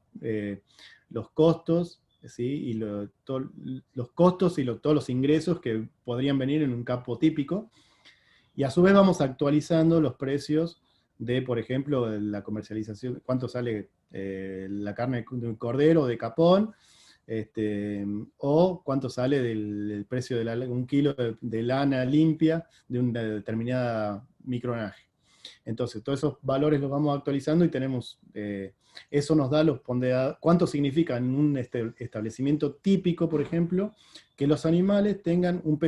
los costos, ¿sí? Y los costos y todos los ingresos que podrían venir en un campo típico. Y a su vez vamos actualizando los precios de, por ejemplo, la comercialización, cuánto sale la carne de un cordero o de capón, o cuánto sale del precio de un kilo de lana limpia de una determinada micronaje. Entonces, todos esos valores los vamos actualizando y tenemos, eso nos da los ponderados, cuánto significa en un establecimiento típico, por ejemplo, que los animales tengan un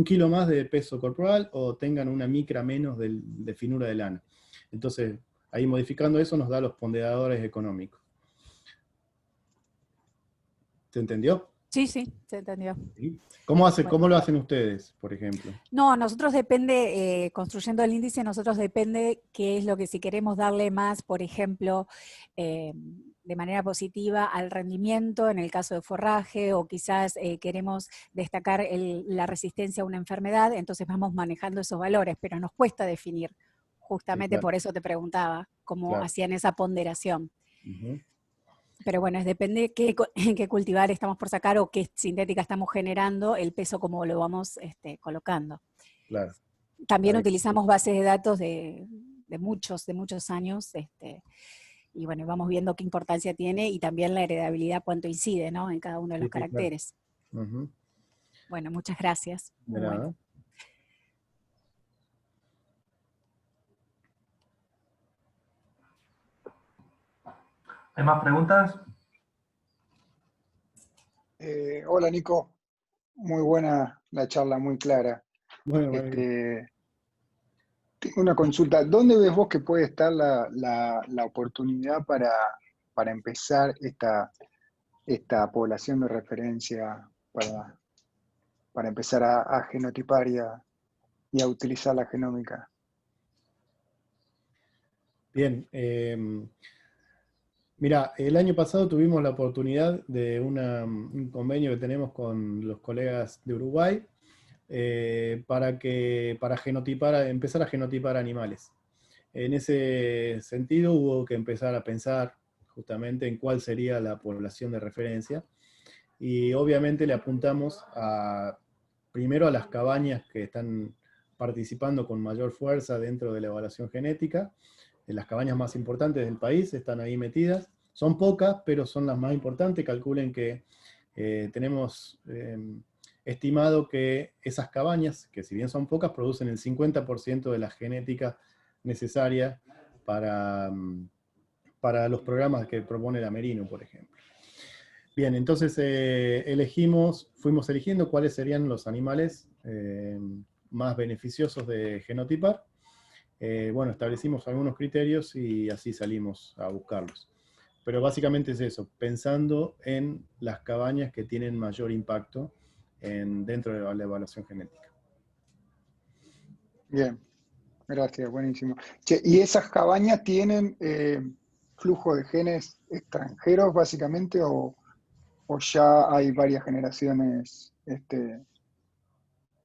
kilo más de peso corporal o tengan una micra menos de finura de lana. Entonces, ahí modificando eso nos da los ponderadores económicos. ¿Se entendió? Sí, sí, se entendió. ¿Sí? Bueno. ¿Cómo lo hacen ustedes, por ejemplo? No, nosotros depende, construyendo el índice, nosotros depende qué es lo que si queremos darle más, por ejemplo, de manera positiva al rendimiento en el caso de forraje, o quizás queremos destacar la resistencia a una enfermedad, entonces vamos manejando esos valores, pero nos cuesta definir. Sí, Justamente claro, por eso te preguntaba cómo claro. hacían esa ponderación. Ujú. Pero bueno, depende qué cultivar estamos por sacar o qué sintética estamos generando, el peso como lo vamos colocando. Claro. También Ahí. utilizamos bases de datos de muchos años, y bueno, vamos viendo qué importancia tiene y también la heredabilidad, cuánto incide, ¿no? En cada uno de los Sí, sí, claro. caracteres. Ujú. Bueno, muchas gracias. De Muy bueno. nada. ¿Hay más preguntas? Hola Nico, muy buena la charla, muy clara. Bueno, bueno. Tengo una consulta. ¿Dónde ves vos que puede estar la oportunidad para empezar esta población de referencia, para empezar a genotipar y a utilizar la genómica? Bien, mira, el año pasado tuvimos la oportunidad de un convenio que tenemos con los colegas de Uruguay para empezar a genotipar animales. En ese sentido hubo que empezar a pensar justamente en cuál sería la población de referencia, y obviamente le apuntamos primero a las cabañas que están participando con mayor fuerza dentro de la evaluación genética. Las cabañas más importantes del país están ahí metidas. Son pocas, pero son las más importantes. Calculen que tenemos estimado que esas cabañas, que si bien son pocas, producen el 50% de la genética necesaria para los programas que propone la Merino, por ejemplo. Bien, entonces fuimos eligiendo cuáles serían los animales más beneficiosos de genotipar. Bueno, establecimos algunos criterios y así salimos a buscarlos. Pero básicamente es eso, pensando en las cabañas que tienen mayor impacto dentro de la evaluación genética. Bien, gracias, buenísimo. Che, ¿y esas cabañas tienen flujo de genes extranjeros básicamente o ya hay varias generaciones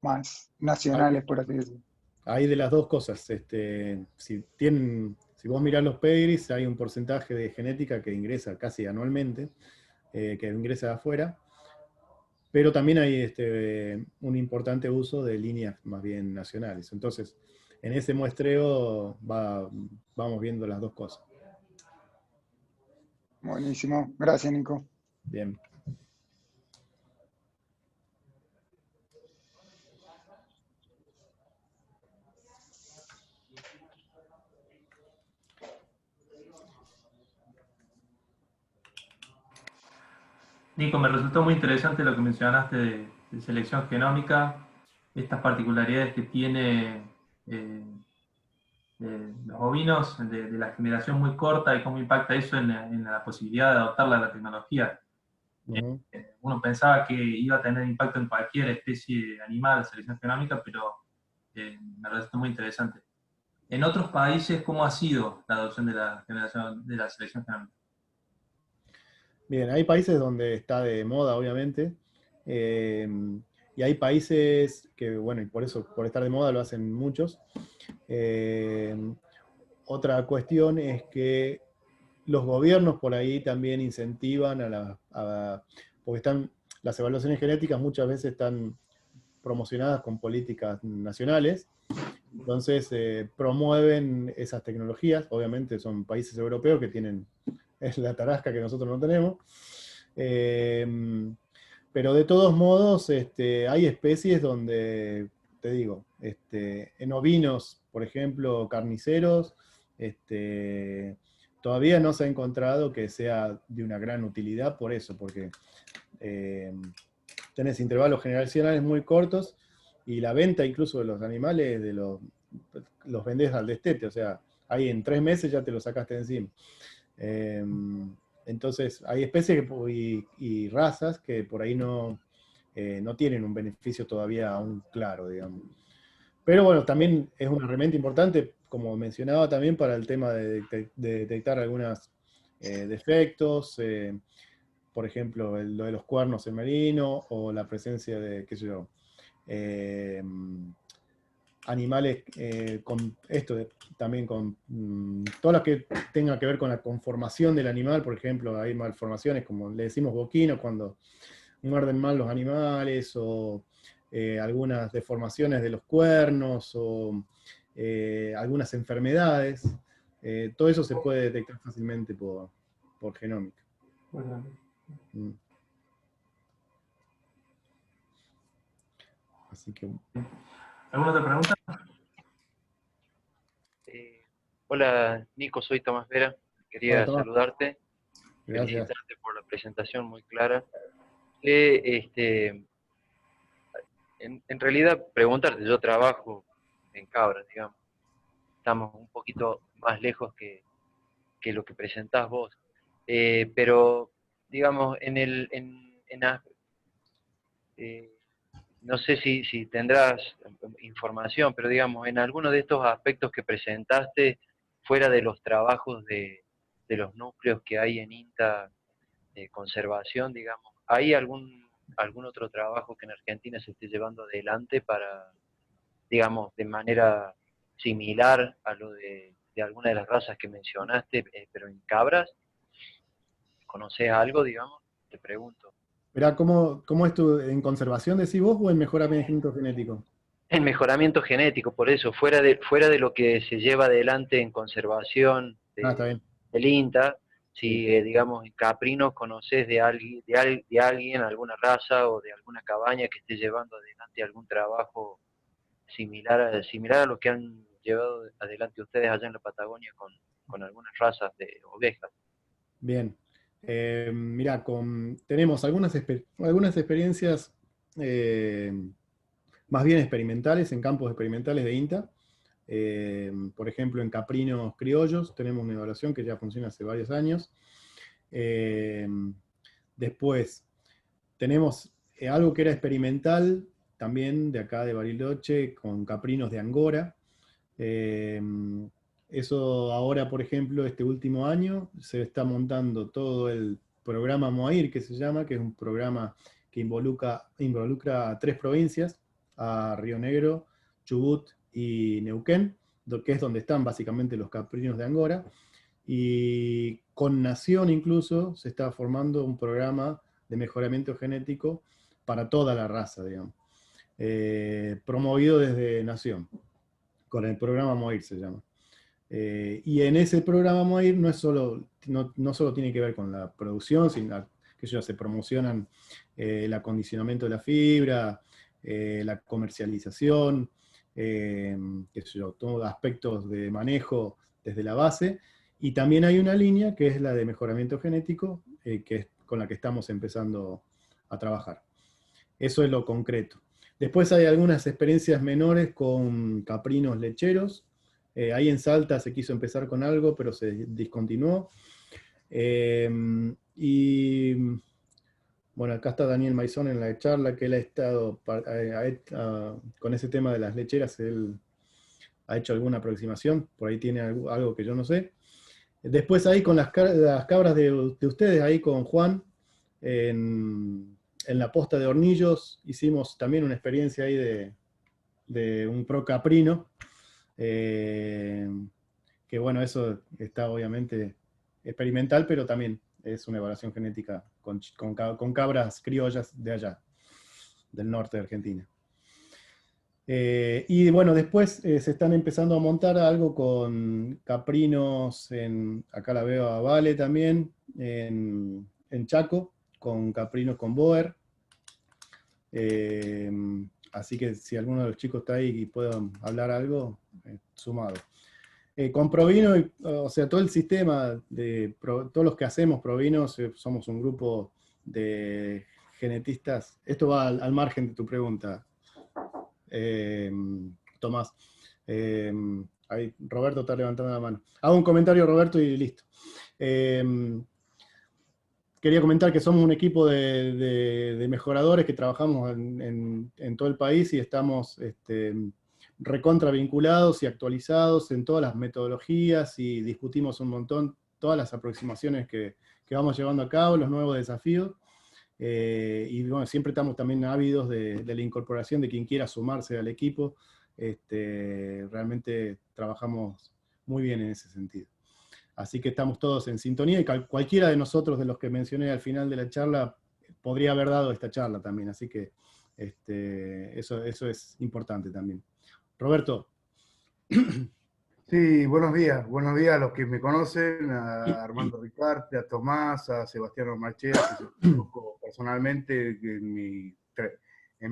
más nacionales, por así decirlo? Hay de las dos cosas. Si vos mirás los pedigrees, hay un porcentaje de genética que ingresa casi anualmente, que ingresa de afuera, pero también hay un importante uso de líneas más bien nacionales. Entonces, en ese muestreo vamos viendo las dos cosas. Buenísimo, gracias Nico. Bien. Nico, me resultó muy interesante lo que mencionaste de selección genómica, estas particularidades que tiene los ovinos de la generación muy corta y cómo impacta eso en la posibilidad de adoptarla a la tecnología. Ujú. Uno pensaba que iba a tener impacto en cualquier especie animal la selección genómica, pero me resultó muy interesante. En otros países, ¿cómo ha sido la adopción de la generación de la selección genómica? Bien, hay países donde está de moda, obviamente, eh, y hay países que, bueno, y por eso, por estar de moda, lo hacen muchos. Eh, Otra cuestión es que los gobiernos por ahí también incentivan porque las evaluaciones genéticas muchas veces están promocionadas con políticas nacionales, entonces promueven esas tecnologías, obviamente son países europeos que tienen es la tarasca que nosotros no tenemos, pero de todos modos hay especies donde, te digo, en ovinos, por ejemplo, carniceros, todavía no se ha encontrado que sea de una gran utilidad por eso, porque eh, tenés intervalos generacionales muy cortos y la venta incluso de los animales los vendés al destete, o sea, ahí en 3 meses ya te lo sacaste de encima. Eh, entonces, hay especies y razas que por ahí no tienen un beneficio todavía aún claro, digamos. Pero bueno, también es una herramienta importante, como mencionaba también, para el tema de detectar algunos defectos, por ejemplo, lo de los cuernos en merino o la presencia de, qué sé yo, eh, animales con esto, también con todo lo que tenga que ver con la conformación del animal, por ejemplo, hay malformaciones, como le decimos boquinos, cuando muerden mal los animales, o algunas deformaciones de los cuernos, o algunas enfermedades. Todo eso se puede detectar fácilmente por genómica. Mm. Así que, ¿Alguna otra pregunta? Hola Nico, soy Tomás Vera. hola Quería Tomás, saludarte, gracias. felicitarte por la presentación muy clara. En realidad, preguntarte, yo trabajo en Cabras, digamos. Estamos un poquito más lejos que lo que presentás vos. Pero, digamos, eh, no sé si tendrás información, pero digamos, en alguno de estos aspectos que presentaste, fuera de los trabajos de los núcleos que hay en INTA de conservación, digamos, ¿hay algún otro trabajo que en Argentina se esté llevando adelante para, digamos, de manera similar a lo de alguna de las razas que mencionaste, pero en cabras? ¿Conoces algo, digamos? Te pregunto. Verá, ¿cómo es en conservación decís vos o en mejoramiento genético? El mejoramiento genético, por eso, fuera de lo que se lleva adelante en conservación Ah, está bien. del INTA, Sí. si, digamos, en caprinos conoces de alguien, alguna raza o de alguna cabaña que esté llevando adelante algún trabajo similar a lo que han llevado adelante ustedes allá en la Patagonia con algunas razas de ovejas. Bien. Mirá, tenemos algunas experiencias eh, más bien experimentales en campos experimentales de INTA. Por ejemplo, en caprinos criollos tenemos una evaluación que ya funciona hace varios años. Eh, Después tenemos algo que era experimental también de acá de Bariloche con caprinos de Angora. Eh, Eso ahora, por ejemplo, este último año se está montando todo el programa MOAIR, que se llama, que es un programa que involucra a 3 provincias, a Río Negro, Chubut y Neuquén, que es donde están básicamente los caprinos de Angora. Y con Nación incluso se está formando un programa de mejoramiento genético para toda la raza, digamos, promovido desde Nación, con el programa MOIR se llama. Y en ese programa MOIR no solo tiene que ver con la producción, sino que se promocionan el acondicionamiento de la fibra, la comercialización, todos aspectos de manejo desde la base. Y también hay una línea que es la de mejoramiento genético, que es con la que estamos empezando a trabajar. Eso es lo concreto. Después hay algunas experiencias menores con caprinos lecheros. Ahí en Salta se quiso empezar con algo, pero se discontinuó. Y bueno, acá está Daniel Maizón en la charla, que él ha estado con ese tema de las lecheras, él ha hecho alguna aproximación, por ahí tiene algo que yo no sé. Después ahí con las cabras de ustedes, ahí con Juan, en la posta de Hornillos, hicimos también una experiencia ahí de un pro caprino, que bueno, eso está obviamente experimental, pero también es una evaluación genética con cabras criollas de allá, del norte de Argentina. Y bueno, después se están empezando a montar algo con caprinos, acá la veo a Vale también, en Chaco, con caprinos con Boer. Así que si alguno de los chicos está ahí y puedan hablar algo, sumado. Con Provino, o sea, todo el sistema, todos los que hacemos Provinos, somos un grupo de genetistas. Esto va al margen de tu pregunta, Tomás. Ahí Roberto está levantando la mano. Hago un comentario, Roberto, y listo. Quería comentar que somos un equipo de mejoradores que trabajamos en todo el país y estamos recontra vinculados y actualizados en todas las metodologías y discutimos un montón todas las aproximaciones que vamos llevando a cabo, los nuevos desafíos. Y bueno, siempre estamos también ávidos de la incorporación de quien quiera sumarse al equipo. Realmente trabajamos muy bien en ese sentido. Así que estamos todos en sintonía y cualquiera de nosotros, de los que mencioné al final de la charla, podría haber dado esta charla también. Así que eso es importante también. Roberto. Sí, buenos días a los que me conocen, a Armando Ricarte, a Tomás, a Sebastián Marchera, que conozco personalmente en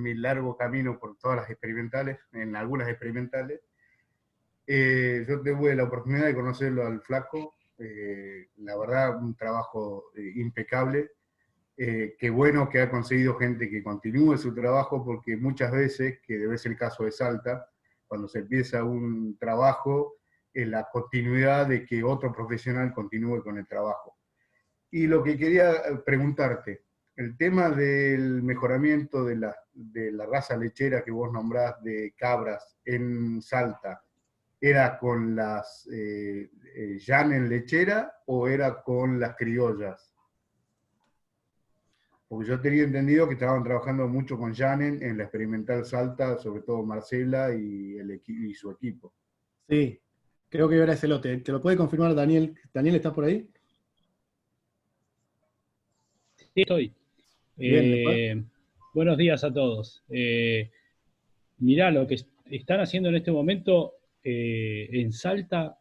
mi largo camino por todas las experimentales, en algunas experimentales. Yo tuve la oportunidad de conocerlo al flaco, la verdad un trabajo impecable. Qué bueno que ha conseguido gente que continúe su trabajo, porque muchas veces, que debe ser el caso de Salta, cuando se empieza un trabajo, la continuidad de que otro profesional continúe con el trabajo. Y lo que quería preguntarte, el tema del mejoramiento de la raza lechera que vos nombrás de cabras en Salta, ¿era con las Llanen lechera o era con las criollas? Porque yo tenía entendido que estaban trabajando mucho con Llanen en la experimental Salta, sobre todo Marcela y su equipo. Sí, creo que era ese lote. ¿Te lo puede confirmar Daniel? ¿Daniel está por ahí? Sí, estoy. Bien, buenos días a todos. Mirá, lo que están haciendo en este momento en Salta,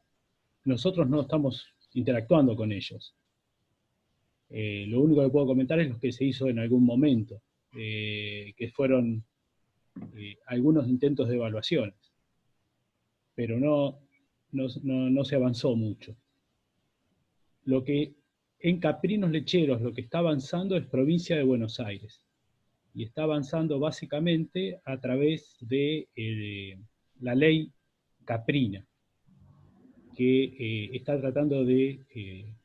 nosotros no estamos interactuando con ellos. Lo único que puedo comentar es lo que se hizo en algún momento, que fueron algunos intentos de evaluaciones, pero no se avanzó mucho. Lo que en caprinos lecheros lo que está avanzando es provincia de Buenos Aires, y está avanzando básicamente a través de la ley caprina, que está tratando de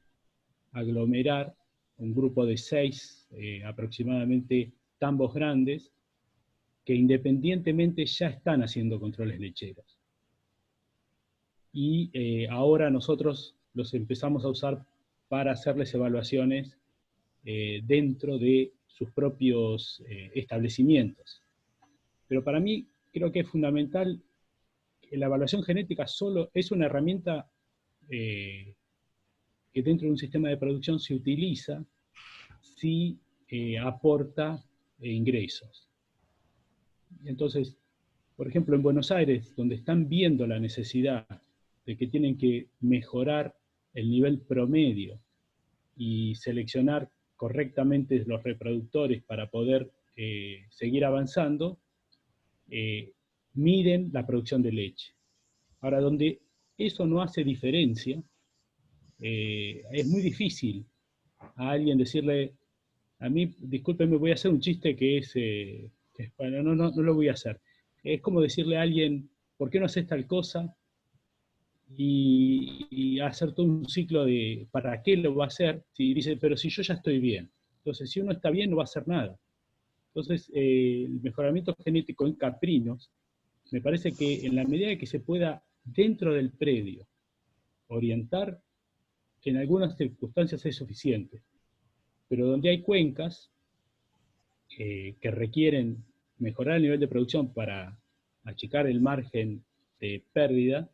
aglomerar un grupo de 6 aproximadamente tambos grandes, que independientemente ya están haciendo controles lecheros. Y ahora nosotros los empezamos a usar para hacerles evaluaciones dentro de sus propios establecimientos. Pero para mí creo que es fundamental que la evaluación genética solo es una herramienta que dentro de un sistema de producción se utiliza si aporta ingresos. Entonces, por ejemplo, en Buenos Aires, donde están viendo la necesidad de que tienen que mejorar el nivel promedio y seleccionar correctamente los reproductores para poder seguir avanzando, miden la producción de leche. Ahora, donde eso no hace diferencia, es muy difícil a alguien decirle, A mí, discúlpenme, voy a hacer un chiste que es, bueno, no lo voy a hacer. Es como decirle a alguien, ¿por qué no haces tal cosa? Y hacer todo un ciclo de ¿para qué lo va a hacer? Si dice, pero si yo ya estoy bien. Entonces, si uno está bien, no va a hacer nada. Entonces, el mejoramiento genético en caprinos, me parece que en la medida que se pueda, dentro del predio, orientar, en algunas circunstancias es suficiente. Pero donde hay cuencas que requieren mejorar el nivel de producción para achicar el margen de pérdida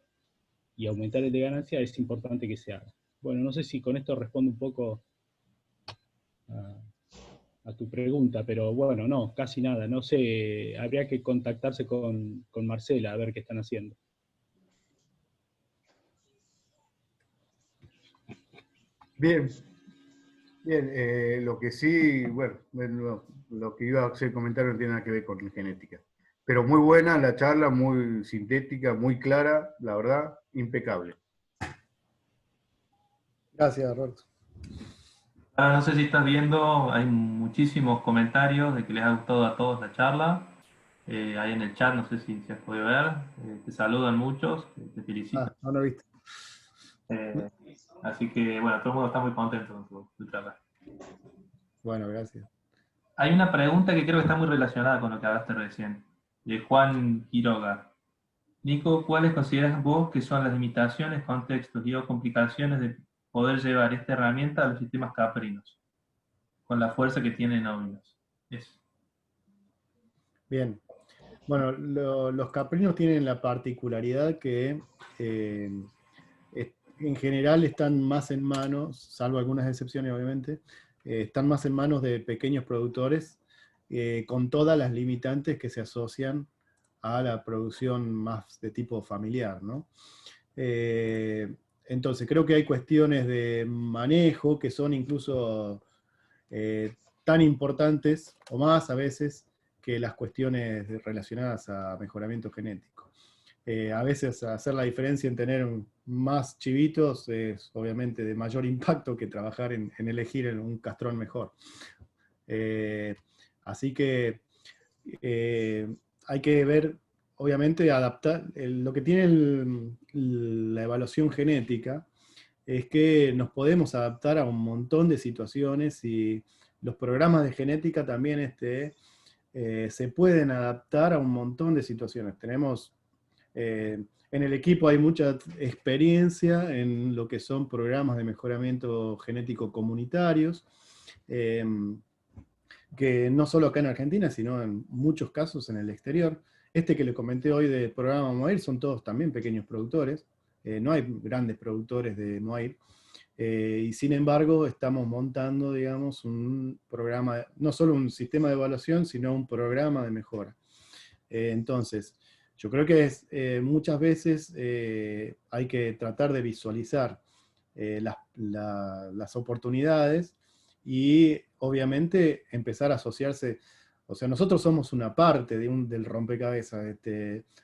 y aumentar el de ganancia, es importante que se haga. Bueno, no sé si con esto respondo un poco a tu pregunta, pero bueno, no, casi nada. No sé, habría que contactarse con Marcela a ver qué están haciendo. Bien, bien. Lo que sí, bueno, lo que iba a hacer comentario no tiene nada que ver con genética. Pero muy buena la charla, muy sintética, muy clara, la verdad, impecable. Gracias, Roberto. Ahora no sé si estás viendo, hay muchísimos comentarios de que les ha gustado a todos la charla. Ahí en el chat, no sé si has podido ver, te saludan muchos, te felicitan. No lo he visto. Así que, bueno, todo el mundo está muy contento con tu charla. Bueno, gracias. Hay una pregunta que creo que está muy relacionada con lo que hablaste recién, de Juan Quiroga. Nico, ¿cuáles consideras vos que son las limitaciones, contextos y o complicaciones de poder llevar esta herramienta a los sistemas caprinos, con la fuerza que tienen óvulos? Bien. Bueno, los caprinos tienen la particularidad que en general están más en manos, salvo algunas excepciones obviamente, están más en manos de pequeños productores con todas las limitantes que se asocian a la producción más de tipo familiar, ¿no? Entonces creo que hay cuestiones de manejo que son incluso tan importantes o más a veces que las cuestiones relacionadas a mejoramiento genético. A veces hacer la diferencia en tener más chivitos es obviamente de mayor impacto que trabajar en elegir un castrón mejor. Así que hay que ver, obviamente, adaptar. Lo que tiene la evaluación genética es que nos podemos adaptar a un montón de situaciones y los programas de genética también se pueden adaptar a un montón de situaciones. Tenemos, en el equipo hay mucha experiencia en lo que son programas de mejoramiento genético comunitarios, que no solo acá en Argentina, sino en muchos casos en el exterior. Este que le comenté hoy del programa Moair son todos también pequeños productores, no hay grandes productores de Moair, y sin embargo estamos montando, digamos, un programa, no solo un sistema de evaluación, sino un programa de mejora. Entonces, yo creo que muchas veces hay que tratar de visualizar las oportunidades y obviamente empezar a asociarse. O sea, nosotros somos una parte del rompecabezas.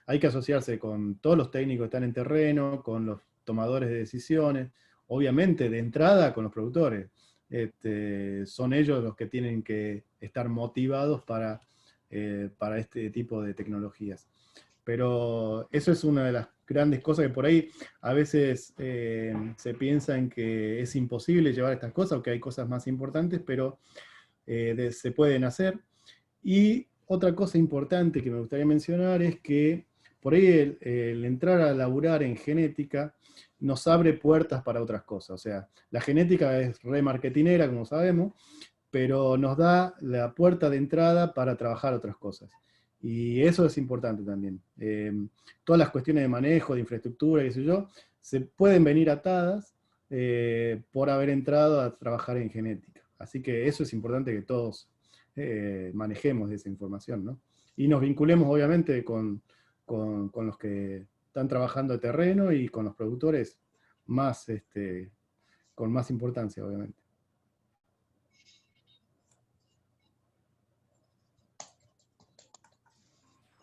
Hay que asociarse con todos los técnicos que están en terreno, con los tomadores de decisiones, obviamente de entrada con los productores. Son ellos los que tienen que estar motivados para este tipo de tecnologías. Pero eso es una de las grandes cosas que por ahí a veces se piensa en que es imposible llevar estas cosas, o que hay cosas más importantes, pero se pueden hacer. Y otra cosa importante que me gustaría mencionar es que por ahí el entrar a laburar en genética nos abre puertas para otras cosas. O sea, la genética es re marketinera, como sabemos, pero nos da la puerta de entrada para trabajar otras cosas. Y eso es importante también. Todas las cuestiones de manejo, de infraestructura, qué sé yo, se pueden venir atadas por haber entrado a trabajar en genética. Así que eso es importante que todos manejemos esa información, ¿no? Y nos vinculemos obviamente con los que están trabajando de terreno y con los productores más, con más importancia, obviamente.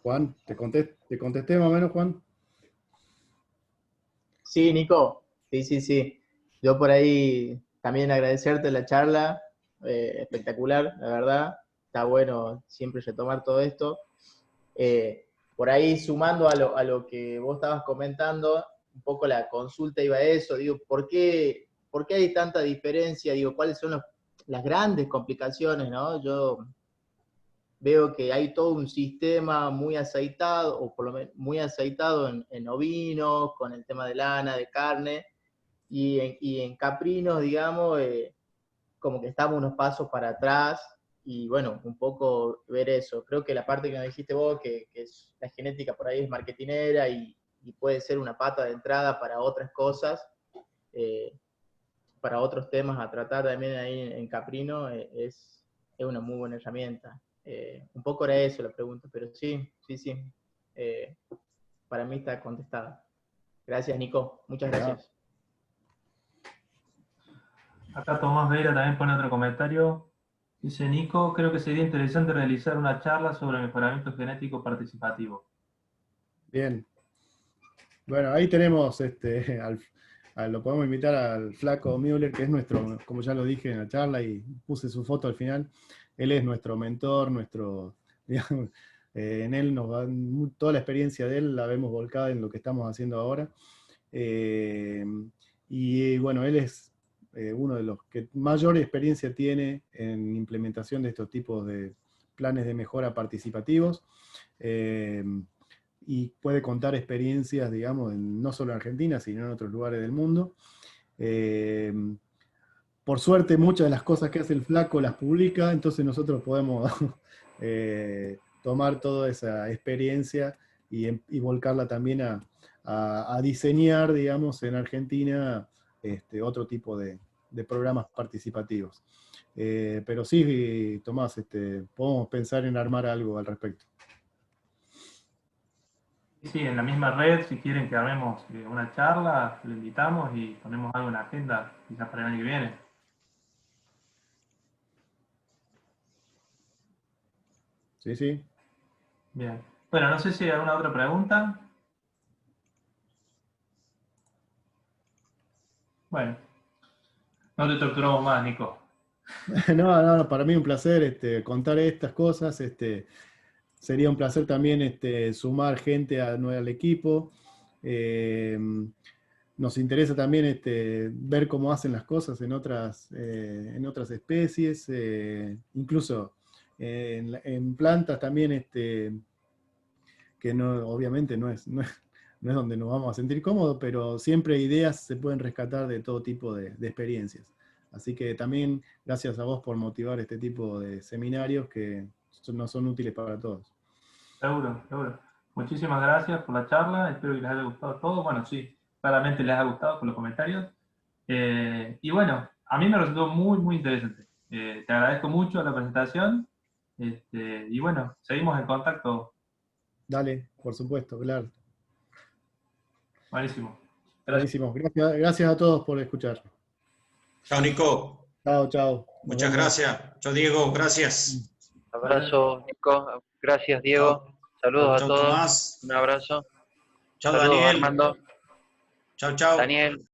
Juan, ¿te contesté más o menos, Juan? Sí, Nico, sí. Yo por ahí también agradecerte la charla, espectacular, la verdad. Está bueno siempre retomar todo esto. Por ahí, sumando a lo que vos estabas comentando, un poco la consulta iba a eso, digo, ¿por qué hay tanta diferencia? Digo, ¿cuáles son las grandes complicaciones, no? Yo veo que hay todo un sistema muy aceitado, o por lo menos muy aceitado en ovinos, con el tema de lana, de carne, y en caprinos, digamos, como que estamos unos pasos para atrás, y bueno, un poco ver eso. Creo que la parte que me dijiste vos, que es la genética por ahí es marketinera, y puede ser una pata de entrada para otras cosas, para otros temas a tratar también ahí en caprino, es una muy buena herramienta. Un poco era eso la pregunta, pero sí. Para mí está contestada. Gracias, Nico. Muchas gracias. Acá Tomás Vera también pone otro comentario. Dice, Nico, creo que sería interesante realizar una charla sobre mejoramiento genético participativo. Bien. Bueno, ahí tenemos, lo podemos invitar al Flaco Müller, que es nuestro, como ya lo dije en la charla y puse su foto al final, él es nuestro mentor, digamos, en él nos va, toda la experiencia de él la vemos volcada en lo que estamos haciendo ahora. Y bueno, él es uno de los que mayor experiencia tiene en implementación de estos tipos de planes de mejora participativos. Y puede contar experiencias, digamos, no solo en Argentina, sino en otros lugares del mundo. Por suerte, muchas de las cosas que hace el Flaco las publica, entonces nosotros podemos tomar toda esa experiencia y volcarla también a diseñar, digamos, en Argentina otro tipo de programas participativos. Pero sí, Tomás, podemos pensar en armar algo al respecto. Sí, en la misma red, si quieren que armemos una charla, lo invitamos y ponemos algo en la agenda, quizás para el año que viene. Sí. Bien. Bueno, no sé si hay alguna otra pregunta. Bueno, no te torturamos más, Nico. No, para mí un placer contar estas cosas. Sería un placer también sumar gente al equipo. Nos interesa también ver cómo hacen las cosas en otras especies, incluso en plantas también, que no, obviamente no es donde nos vamos a sentir cómodos, pero siempre ideas se pueden rescatar de todo tipo de experiencias. Así que también gracias a vos por motivar este tipo de seminarios que nos son útiles para todos. Seguro. Muchísimas gracias por la charla, espero que les haya gustado todo. Bueno, sí, claramente les ha gustado por los comentarios. Y bueno, a mí me resultó muy, muy interesante. Te agradezco mucho la presentación. Y bueno, seguimos en contacto. Dale, por supuesto, claro. Buenísimo. Buenísimo. Gracias a todos por escuchar. Chao, Nico. Chao. Muchas gracias. Chao, Diego. Gracias. Abrazo, Nico. Gracias, Diego. Saludos a todos. Tomás. Un abrazo. Chao, Saludos, Daniel. Armando. Chao. Daniel.